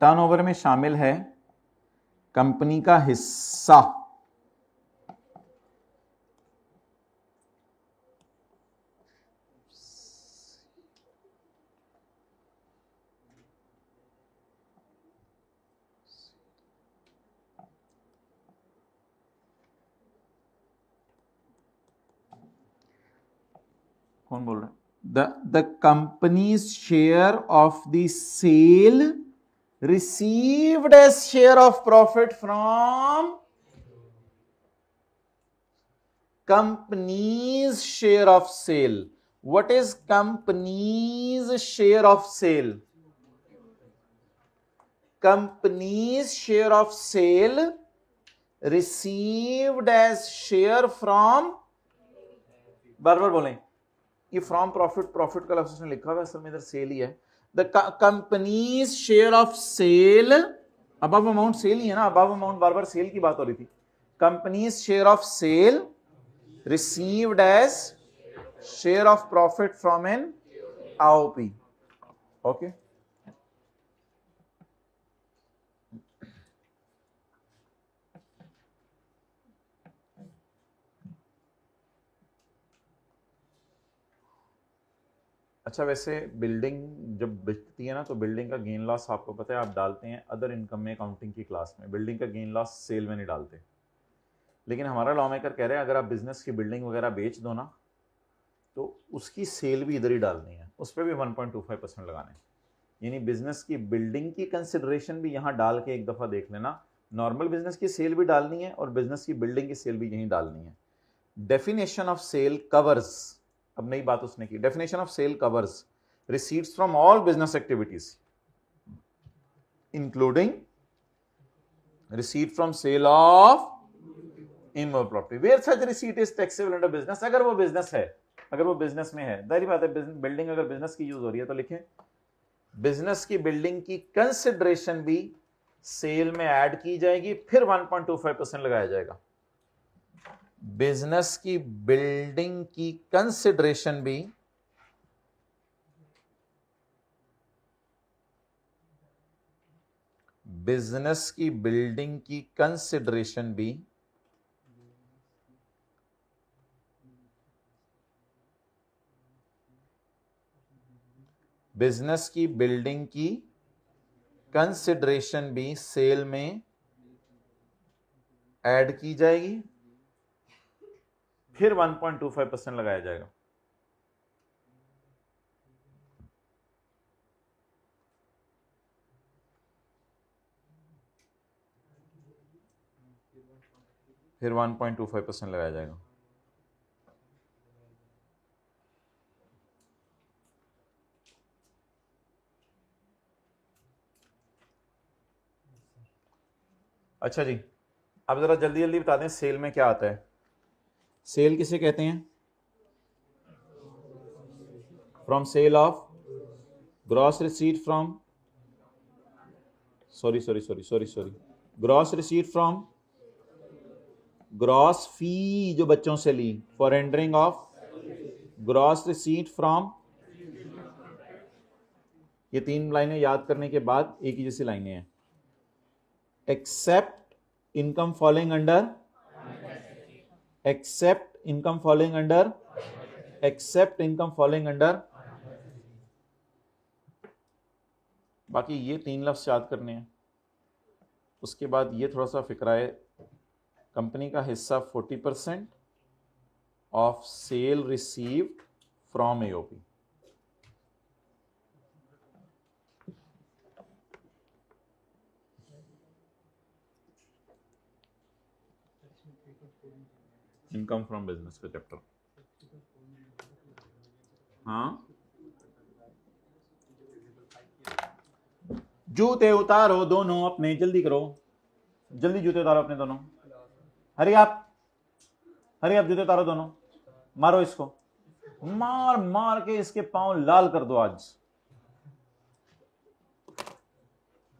Turnover में शामिल है कंपनी का हिस्सा, कौन बोल रहा है? The companies share of the sale received as share of profit from company's share of sale. What is company's share of sale? Company's share of sale received as share from, बार बार बोलें, ये from profit, profit का लफ्ज उसने लिखा हुआ है, असल में इधर सेल ही है। The companies share of sale, above amount sale ही है ना, अबव अमाउंट बार बार सेल की बात हो रही थी। Companies share of sale received as share of profit from an IOP. Okay, अच्छा वैसे बिल्डिंग जब बिकती है ना तो बिल्डिंग का गेन लॉस आपको पता है आप डालते हैं अदर इनकम में, अकाउंटिंग की क्लास में। बिल्डिंग का गेन लॉस सेल में नहीं डालते, लेकिन हमारा लॉ मेकर कह रहे हैं अगर आप बिजनेस की बिल्डिंग वगैरह बेच दो ना तो उसकी सेल भी इधर ही डालनी है, उस पर भी 1.25% लगाने हैं। यानी बिजनेस की बिल्डिंग की कंसिडरेशन भी यहाँ डाल के एक दफ़ा देख लेना। नॉर्मल बिजनेस की सेल भी डालनी है और बिजनेस की बिल्डिंग की सेल भी यहीं डालनी है। डेफिनेशन ऑफ सेल कवर्स, अब नई बात उसने की, definition of sale covers receipts from all business activities including receipt from sale of immovable property where such receipt is taxable under business। अगर वो बिजनेस है, अगर वो बिजनेस में है, दायरी बात है, बिल्डिंग अगर बिजनेस की यूज हो रही है तो लिखें बिजनेस की बिल्डिंग की कंसिडरेशन भी सेल में ऐड की जाएगी, फिर 1.25% लगाया जाएगा। बिजनेस की बिल्डिंग की कंसिडरेशन भी बिजनेस की बिल्डिंग की कंसिडरेशन भी बिजनेस की बिल्डिंग की कंसिडरेशन भी सेल में ऐड की जाएगी, फिर 1.25% लगाया जाएगा। फिर 1.25% लगाया जाएगा। अच्छा जी, अब जरा जल्दी जल्दी बता दें सेल में क्या आता है। सेल किसे कहते हैं? From sale of gross receipt from, sorry gross receipt from, gross fee जो बच्चों से ली for rendering of, gross receipt from, ये तीन लाइनें याद करने के बाद एक ही जैसी लाइनें हैं। Except income following under, except income following under, except income following under, बाकी ये तीन लफ्ज़ याद करने हैं। उसके बाद ये थोड़ा सा फिक्रा है, कंपनी का हिस्सा 40% of sale received from AOP. Income from business का चैप्टर, हाँ जूते उतारो दोनों अपने, जल्दी करो, जल्दी जूते उतारो अपने दोनों। हरी आप जूते उतारो दोनों, मारो इसको, मार मार के इसके पांव लाल कर दो आज।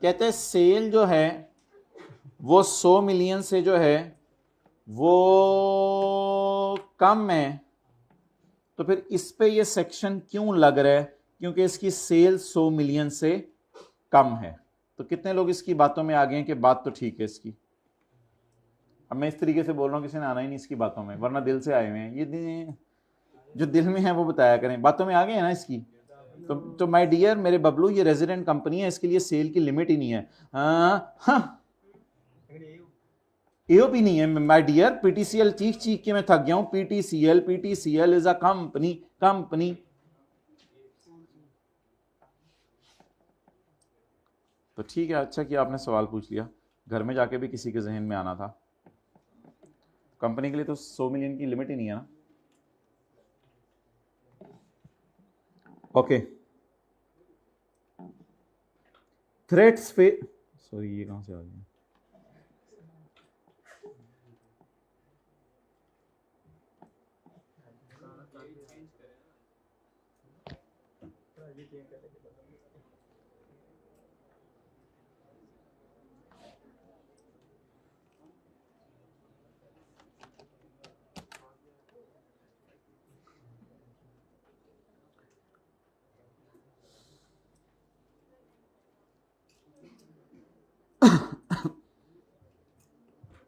कहते हैं सेल जो है वो 100 मिलियन से जो है वो कम है, तो फिर इस पे ये सेक्शन क्यों लग रहा है? क्योंकि इसकी सेल 100 मिलियन से कम है। तो कितने लोग इसकी बातों में आ गए हैं कि बात तो ठीक है इसकी? अब मैं इस तरीके से बोल रहा हूं, किसी ने आना ही नहीं इसकी बातों में, वरना दिल से आए हुए हैं। ये जो दिल में है वो बताया करें, बातों में आ गए हैं ना इसकी। तो माय डियर, मेरे बबलू, ये रेजिडेंट कंपनी है, इसके लिए सेल की लिमिट ही नहीं है। एओपी नहीं है माय डियर। पीटीसीएल चीख चीख के मैं थक गया हूं। PTCL is a company. तो ठीक है, अच्छा किया आपने सवाल पूछ लिया, घर में जाके भी किसी के जहन में आना था। कंपनी के लिए तो 100 मिलियन की लिमिट ही नहीं है ना। ओके, थ्रेट्स पे, सॉरी ये कहां से आ गया?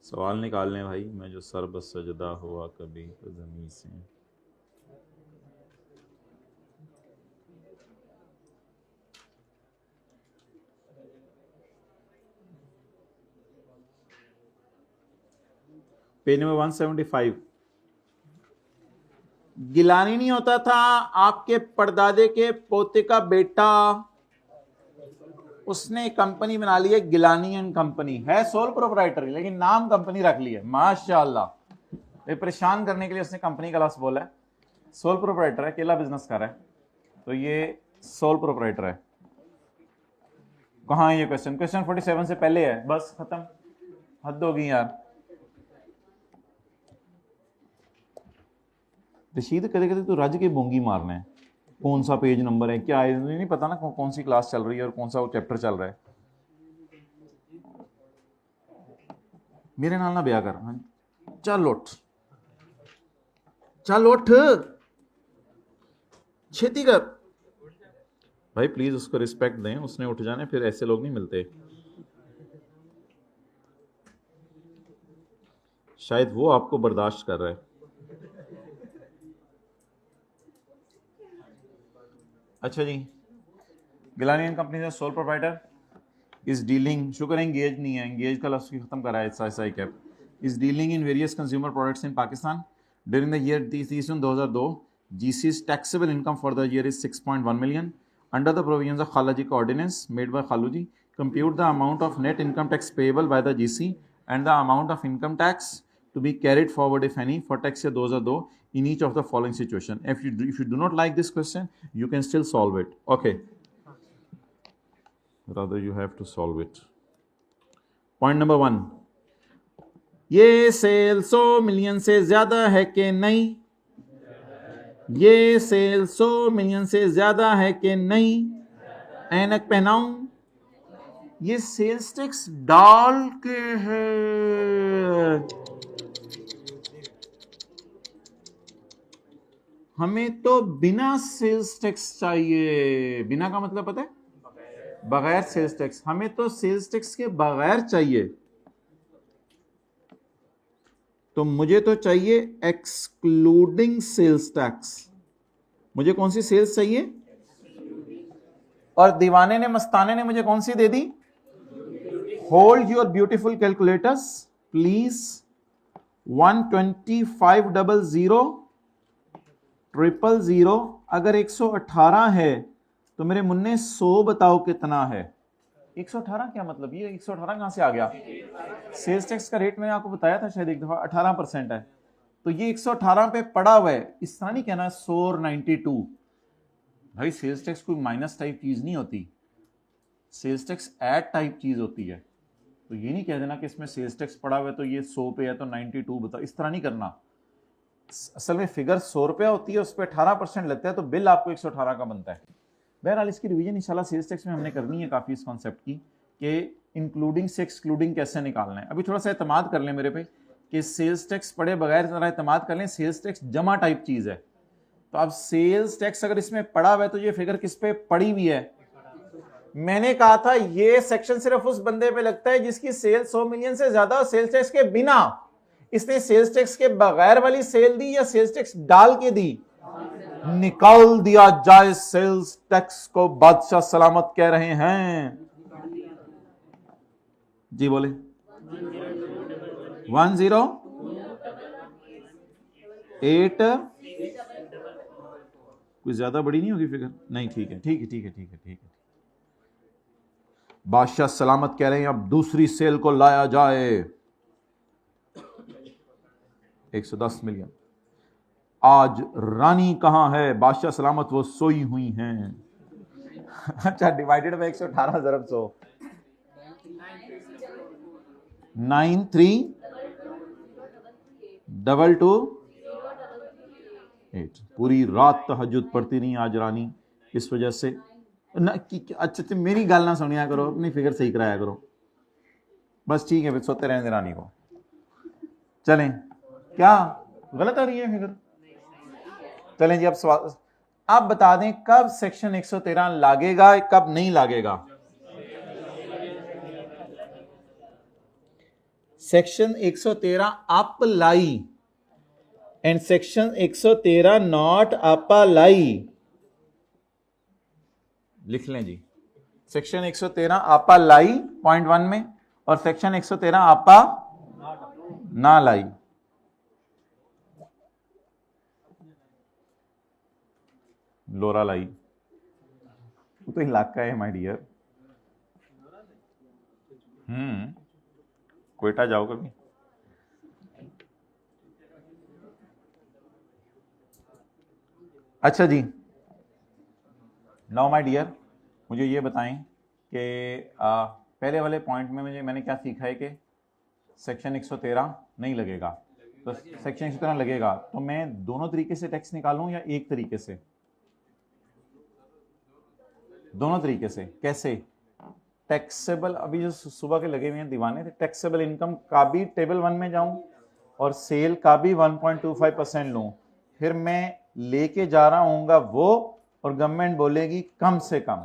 सवाल निकालने भाई, मैं जो सरब सजदा हुआ कभी तो ज़मीं से। Page number 175। गिलानी नहीं होता था आपके परदादे के पोते का बेटा, उसने कंपनी बना ली है गिलानी एंड कंपनी। है सोल प्रोप्राइटर लेकिन नाम कंपनी रख ली है। माशाल्लाह, ये परेशान करने के लिए उसने कंपनी का लफ्ज़ बोला है। सोल प्रोप्राइटर है, अकेला बिजनेस कर रहा है, तो ये सोल प्रोप्राइटर है। कहाँ है ये क्वेश्चन? क्वेश्चन 47 से पहले है, बस खत्म, हद होगी यार। रशीद कदे कदे तो रज के बोंगी मारना है, कौन सा पेज नंबर है क्या है, नहीं पता ना कौन सी क्लास चल रही है और कौन सा वो चैप्टर चल रहा है। मेरे नाल ना ब्याह कर। हाँ, चल उठ, चल उठ, छेती कर भाई, प्लीज उसको रिस्पेक्ट दें, उसने उठ जाने, फिर ऐसे लोग नहीं मिलते। शायद वो आपको बर्दाश्त कर रहा है। अच्छा जी, गिलानी एंड कंपनी का सोल प्रोप्राइटर इज डीलिंग, शुक्र है एंगेज नहीं है, एंगेज का लफ्ज़ खत्म करा है SI cap, is dealing in various consumer products in Pakistan during the year 2002। GC's taxable income for the year is 6.1 million. Under the provisions of Khalaji Ordinance made by Khaluji, compute the amount of net income tax payable by the GC and the amount of income tax to be carried forward, if any, for tax year 2002 in each of the following situation. If you do not like this question, you can still solve it. Okay. Rather you have to solve it. Point number 1, ये cell 100 million से ज्यादा है कि नहीं? ये cell 100 million से ज्यादा है कि नहीं? ऐनक पहनाऊं? ये सेल्स टैक्स डाल के है। हमें तो बिना सेल्स टैक्स चाहिए। बिना का मतलब पता है? बगैर सेल्स टैक्स। हमें तो सेल्स टैक्स के बगैर चाहिए। तो मुझे तो चाहिए एक्सक्लूडिंग सेल्स टैक्स। मुझे कौन सी सेल्स चाहिए? और दीवाने ने मस्ताने ने मुझे कौन सी दे दी? Hold your beautiful calculators please. 125,000,000। अगर 118 है तो मेरे मुन्ने 100 बताओ कितना है? 118 क्या मतलब? ये 118 कहां से आ गया? सेल्स टैक्स का रेट मैंने आपको बताया था शायद एक दफा, 18% है। तो ये 118 पे पड़ा हुआ है। इस तरह नहीं कहना 100 और 92। भाई सेल्स टैक्स कोई माइनस टाइप चीज नहीं होती, सेल्स टैक्स ऐड टाइप चीज होती है। तो ये नहीं कह देना कि इसमें सेल्स टैक्स पड़ा हुआ है तो ये 100 पे है तो 92 बताओ, इस तरह नहीं करना। असल में फिगर 100 रुपया होती है, उस पर 18% लगता है, तो बिल आपको 118 का बनता है। बहरहाल इसकी रिवीजन इंशाल्लाह सेल्स टैक्स में हमने करनी है काफ़ी, इस कॉन्सेप्ट की कि इंक्लूडिंग से एक्सक्लूडिंग कैसे निकालना है। अभी थोड़ा सा एतमाद कर लें मेरे पे कि सेल्स टैक्स पढ़े बगैर जरा एतमाद कर लें, सेल्स टैक्स जमा टाइप चीज़ है। तो अब सेल्स टैक्स अगर इसमें पड़ा हुआ है तो ये फिगर किस पे पड़ी हुई है? मैंने कहा था ये सेक्शन सिर्फ उस बंदे पे लगता है जिसकी सेल 100 मिलियन से ज्यादा, सेल्स टैक्स के बिना। इसने सेल्स टैक्स के बगैर वाली सेल दी या सेल्स टैक्स डाल के दी? निकाल दिया जाए सेल्स टैक्स को, बादशाह सलामत कह रहे हैं। जी बोले 108, कोई ज्यादा बड़ी नहीं होगी फिगर? नहीं, ठीक है ठीक है ठीक है ठीक है ठीक है। बादशाह सलामत कह रहे हैं अब दूसरी सेल को लाया जाए। 110 मिलियन। आज रानी कहां है? बादशाह सलामत वो सोई हुई हैं। अच्छा, डिवाइडेड बाय 118 ज़रब 100, 932228। पूरी रात तहज्जुद पढ़ती नहीं आज रानी, इस वजह से ना कि अच्छा मेरी गल ना सुनिया करो, अपनी फिगर सही कराया करो बस, ठीक है? फिर सोते रहने रानी को। चलें, क्या गलत आ रही है फिगर? चलें जी, अब सवाल आप बता दें कब सेक्शन 113 लागेगा, कब नहीं लागेगा? Section 113 apply and section 113 not apply. लिख लें जी, सेक्शन 113 आपा लाई पॉइंट 1 में, और सेक्शन 113 आपा ना लाई। लोरा लाई वो तो इलाका है माय डियर। क्वेटा जाओ कभी। अच्छा जी, नाउ माय डियर, मुझे ये बताएं कि पहले वाले पॉइंट में मैंने क्या सीखा है कि सेक्शन 113 नहीं लगेगा, तो सेक्शन 113 लगेगा तो मैं दोनों तरीके से टैक्स निकालूं या एक तरीके से? दोनों तरीके से। कैसे? टैक्सेबल, अभी जो सुबह के लगे हुए हैं दीवाने थे, टैक्सेबल इनकम का भी टेबल 1 में जाऊं और सेल का भी 1.25% लूं, फिर मैं लेके जा रहा हूँगा वो, और गवर्नमेंट बोलेगी कम से कम,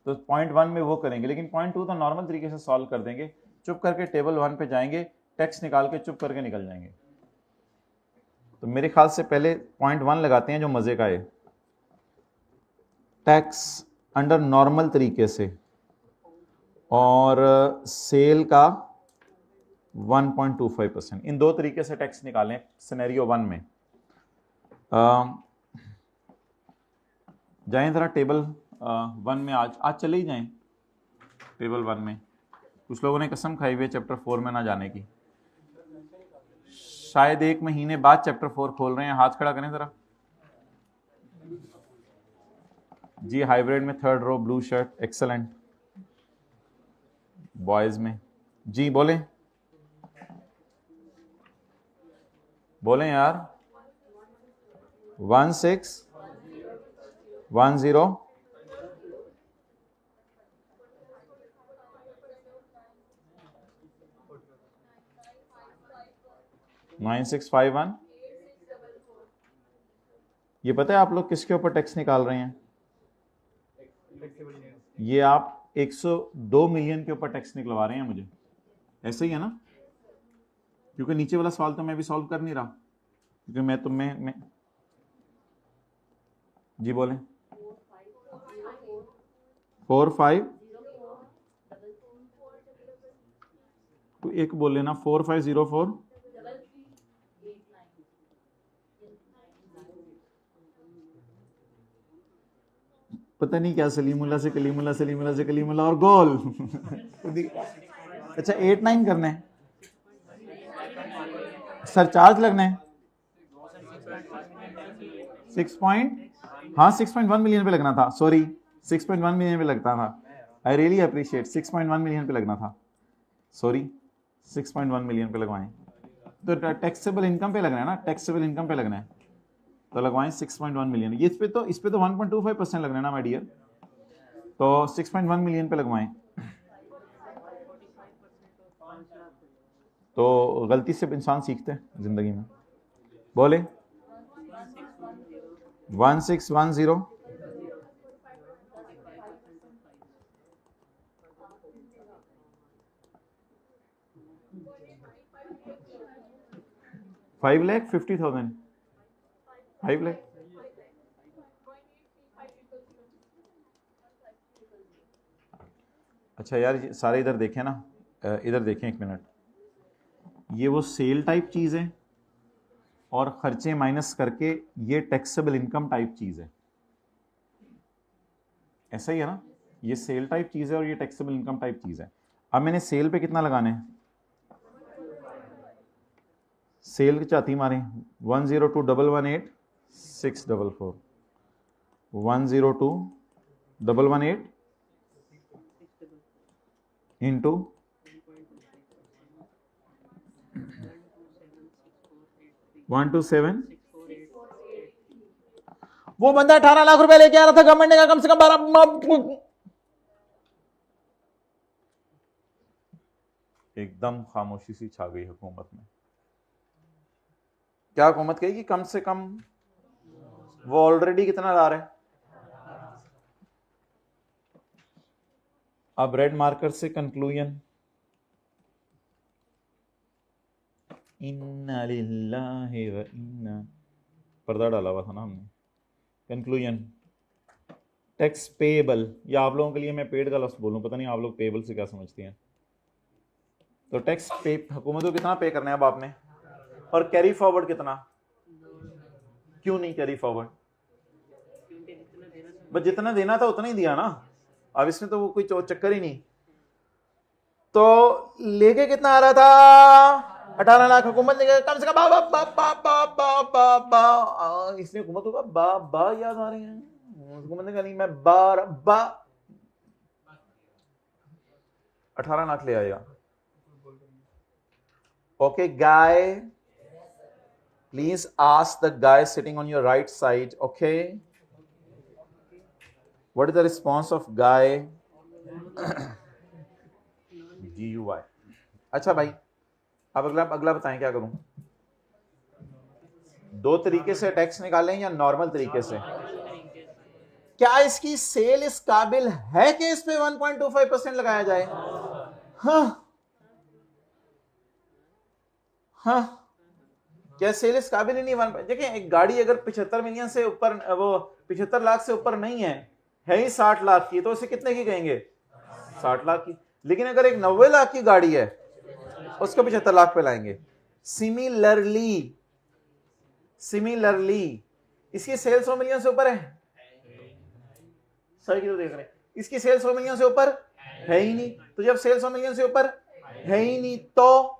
तो पॉइंट 1 में वो करेंगे, लेकिन पॉइंट 2 तो नॉर्मल तरीके से सॉल्व कर देंगे। चुप करके टेबल 1 पे जाएंगे, टैक्स निकाल के चुप करके निकल जाएंगे। तो मेरे ख्याल से पहले पॉइंट 1 लगाते हैं जो मजे का है, टैक्स अंडर नॉर्मल तरीके से, और सेल का 1.25%। इन दो तरीके से टैक्स निकालें सिनेरियो 1 में। जाएं जरा टेबल 1 में, आज चले ही जाएं टेबल 1 में। कुछ लोगों ने कसम खाई हुई है चैप्टर 4 में ना जाने की, शायद 1 महीने बाद चैप्टर 4 खोल रहे हैं। हाथ खड़ा करें जरा जी। हाइब्रिड में 3rd रो, ब्लू शर्ट, एक्सेलेंट। बॉयज में जी, बोलें बोलें यार। 1610 9651। ये पता है आप लोग किसके ऊपर टैक्स निकाल रहे हैं? ये आप 102 मिलियन के ऊपर टैक्स निकलवा रहे हैं मुझे, ऐसे ही है ना? क्योंकि नीचे वाला सवाल तो मैं भी सॉल्व कर नहीं रहा, क्योंकि मैं जी बोलें 45, तो एक बोल लेना 4504। पता नहीं क्या, सलीमुल्ला से कलीमुल्ला, सलीमुल्ला से कलीमुल्ला और गोल। अच्छा 8-9 करने हैं, सरचार्ज लगना है 6.1 मिलियन पे लगना था, सॉरी 6.1 मिलियन पे लगता था। आई रियली अप्रिशिएट, 6.1 मिलियन पे लगना था। सॉरी 6.1 मिलियन पे लगवाएं, तो टैक्सेबल इनकम पे लगना है ना, टैक्सेबल इनकम पे लगना है, तो लगवाएं 6.1 मिलियन। ये इस पे तो 1.25% लगना है ना माय डियर, तो 6.1 मिलियन पे लगवाएं। तो गलती से इंसान सीखते हैं जिंदगी में। बोले 1610 5,50,000 5 लाख। अच्छा यार ये सारे इधर देखें ना, इधर देखें एक मिनट, ये वो सेल टाइप चीज़ है और खर्चे माइनस करके ये टैक्सेबल इनकम टाइप चीज़ है, ऐसा ही है ना, ये सेल टाइप चीज़ है और ये टैक्सेबल इनकम टाइप चीज़ है। अब मैंने सेल पे कितना लगाने हैं, सेल की चाहती मारें 102,118,644 102,118 इंटू 127। वो बंदा 18 लाख रुपए लेके आ रहा था गवर्नमेंट ने कहा कम से कम 12। एकदम खामोशी सी छा गई हुकूमत में। क्या हुकूमत कहेगी कम से कम, वो ऑलरेडी कितना ला रहा है। अब रेड मार्कर से कंक्लूजन, इन्ना लिल्लाहि व इन्ना, पर्दा डाला हुआ था ना हमने। कंक्लूजन, टैक्स पेएबल, या आप लोगों के लिए मैं पेड का लफ्ज बोलूं, पता नहीं आप लोग पेएबल से क्या समझती हैं। तो टैक्स पे हुकूमत को कितना पे करना है अब आपने, और कैरी फॉरवर्ड कितना, क्यों नहीं कैरी फॉरवर्ड, बस जितना देना था उतना ही दिया ना, अब इसमें तो वो कोई चक्कर ही नहीं। तो लेके कितना आ रहा था 18 लाख, हुकूमत ने कम से कम बा, बा, बा, बा, बा, बा, बा, बा, इसलिए हुकूमत को बा बा याद आ रहे हैं, हुकूमत ने कहा नहीं मैं बार बा 18 लाख ले आएगा। Okay guy, please ask the guy sitting on your right side, okay? What is the response of guy? GUI. अच्छा भाई, अब अगला बताएं क्या करूं। दो तरीके से टैक्स निकालें या नॉर्मल तरीके से। क्या इसकी सेल इस काबिल है कि इस पे 1.25% लगाया जाए। हाँ हाँ, क्या सेल इस काबिल ही नहीं बन पाए। देखिए एक गाड़ी अगर 75 मिलियन से ऊपर, वो 75 लाख से ऊपर नहीं है ही 60 लाख की, तो उसे कितने की कहेंगे 60 लाख की। लेकिन अगर एक 90 लाख की गाड़ी है उसको 75 लाख पे लाएंगे। सिमिलरली इसकी सेल 100 मिलियन से ऊपर है, सही क्यों देख रहे हैं, इसकी सेल 100 मिलियन से ऊपर है ही नहीं। तो जब सेल 100 मिलियन से ऊपर है ही नहीं तो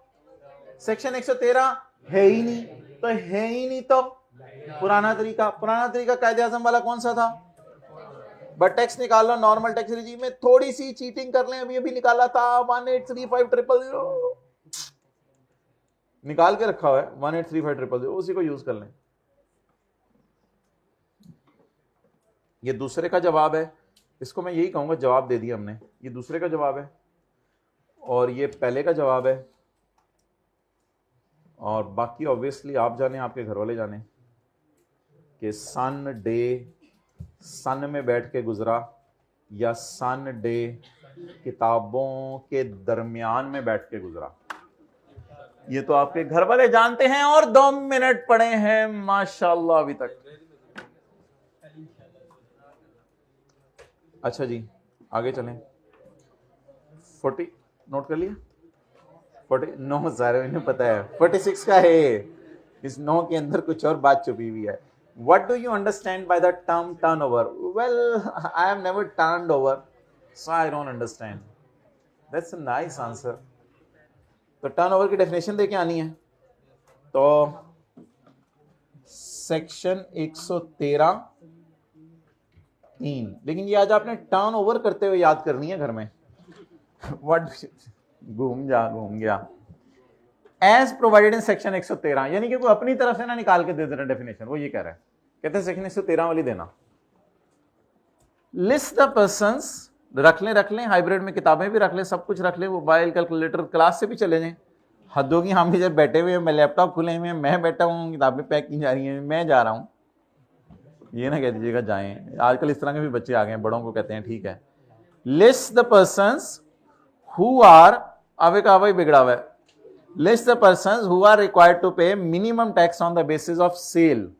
सेक्शन 113 है ही नहीं, तो है ही नहीं तो पुराना तरीका कायदे आजम वाला कौन सा था, बट टैक्स निकाल लो नॉर्मल टैक्स रिजीम में, थोड़ी सी चीटिंग कर लें, अभी निकाला था 1835000 निकाल के रखा हुआ है 1835000, उसी को यूज कर लें। ये दूसरे का जवाब है, इसको मैं यही कहूंगा जवाब दे दिया हमने, ये दूसरे का जवाब है और ये पहले का जवाब है, और बाकी ऑब्वियसली आप जाने आपके घर वाले जाने कि सन में बैठ के गुजरा या सन डे किताबों के दरमियान में बैठ के गुजरा, ये तो आपके घर वाले जानते हैं। और 2 मिनट पड़े हैं माशाल्लाह अभी तक। अच्छा जी आगे चलें। 40 नोट कर लिया, 40 नो सारे इन्हें पता है 46 का है, इस नो के अंदर कुछ और बात छुपी हुई है। What do you understand by the term turnover? Well, I have never turned over, so I don't understand. That's a nice answer. तो टर्नओवर की डेफिनेशन देके आनी है, तो सेक्शन 113(3), लेकिन ये आज आपने टर्नओवर करते हुए याद करनी है घर में। What घूम गया। एज प्रोवाइडेड इन सेक्शन 113, यानी कि कोई अपनी तरफ से ना निकाल के दे देना डेफिनेशन, वो ये कह रहा है, कहते हैं सेक्शन 113 वाली देना। लिस्ट द पर्संस, रख लें, हाइब्रिड में किताबें भी रख लें, सब कुछ रख लें, मोबाइल कैलकुलेटर क्लास से भी चले जाएं। हद होगी, हम भी जब बैठे हुए हैं, मैं लैपटॉप खुले हुए हैं, मैं बैठा हूँ, किताबें पैक की जा रही हैं, मैं जा रहा हूँ, ये ना कह दीजिएगा जाएं। आजकल इस तरह के भी बच्चे आ गए हैं, बड़ों को कहते हैं ठीक है। List the persons who are, आवे का आवा ही बिगड़ा हुआ है, list the persons who are required to pay minimum tax on the basis of sale,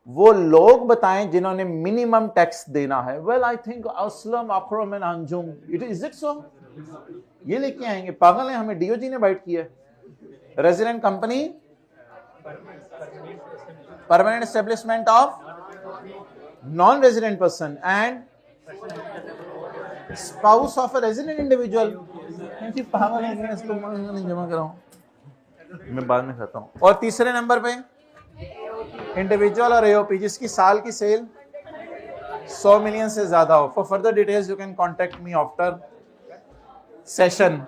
वो लोग बताएं जिन्होंने मिनिमम टैक्स देना है। Well I think Aslam, Akram and Anjum, it is it so, ये लेके आएंगे, पागल है, हमें डीओजी ने बाइट किया है। Resident company, permanent establishment of non resident person and spouse of a resident individual. पागल है, इसको नहीं जमा कराऊं, मैं बाद में खाता हूं। और तीसरे नंबर पे इंडिविजुअल और एओपी जिसकी साल की सेल 100 मिलियन से ज्यादा हो। For further details you can contact me after session.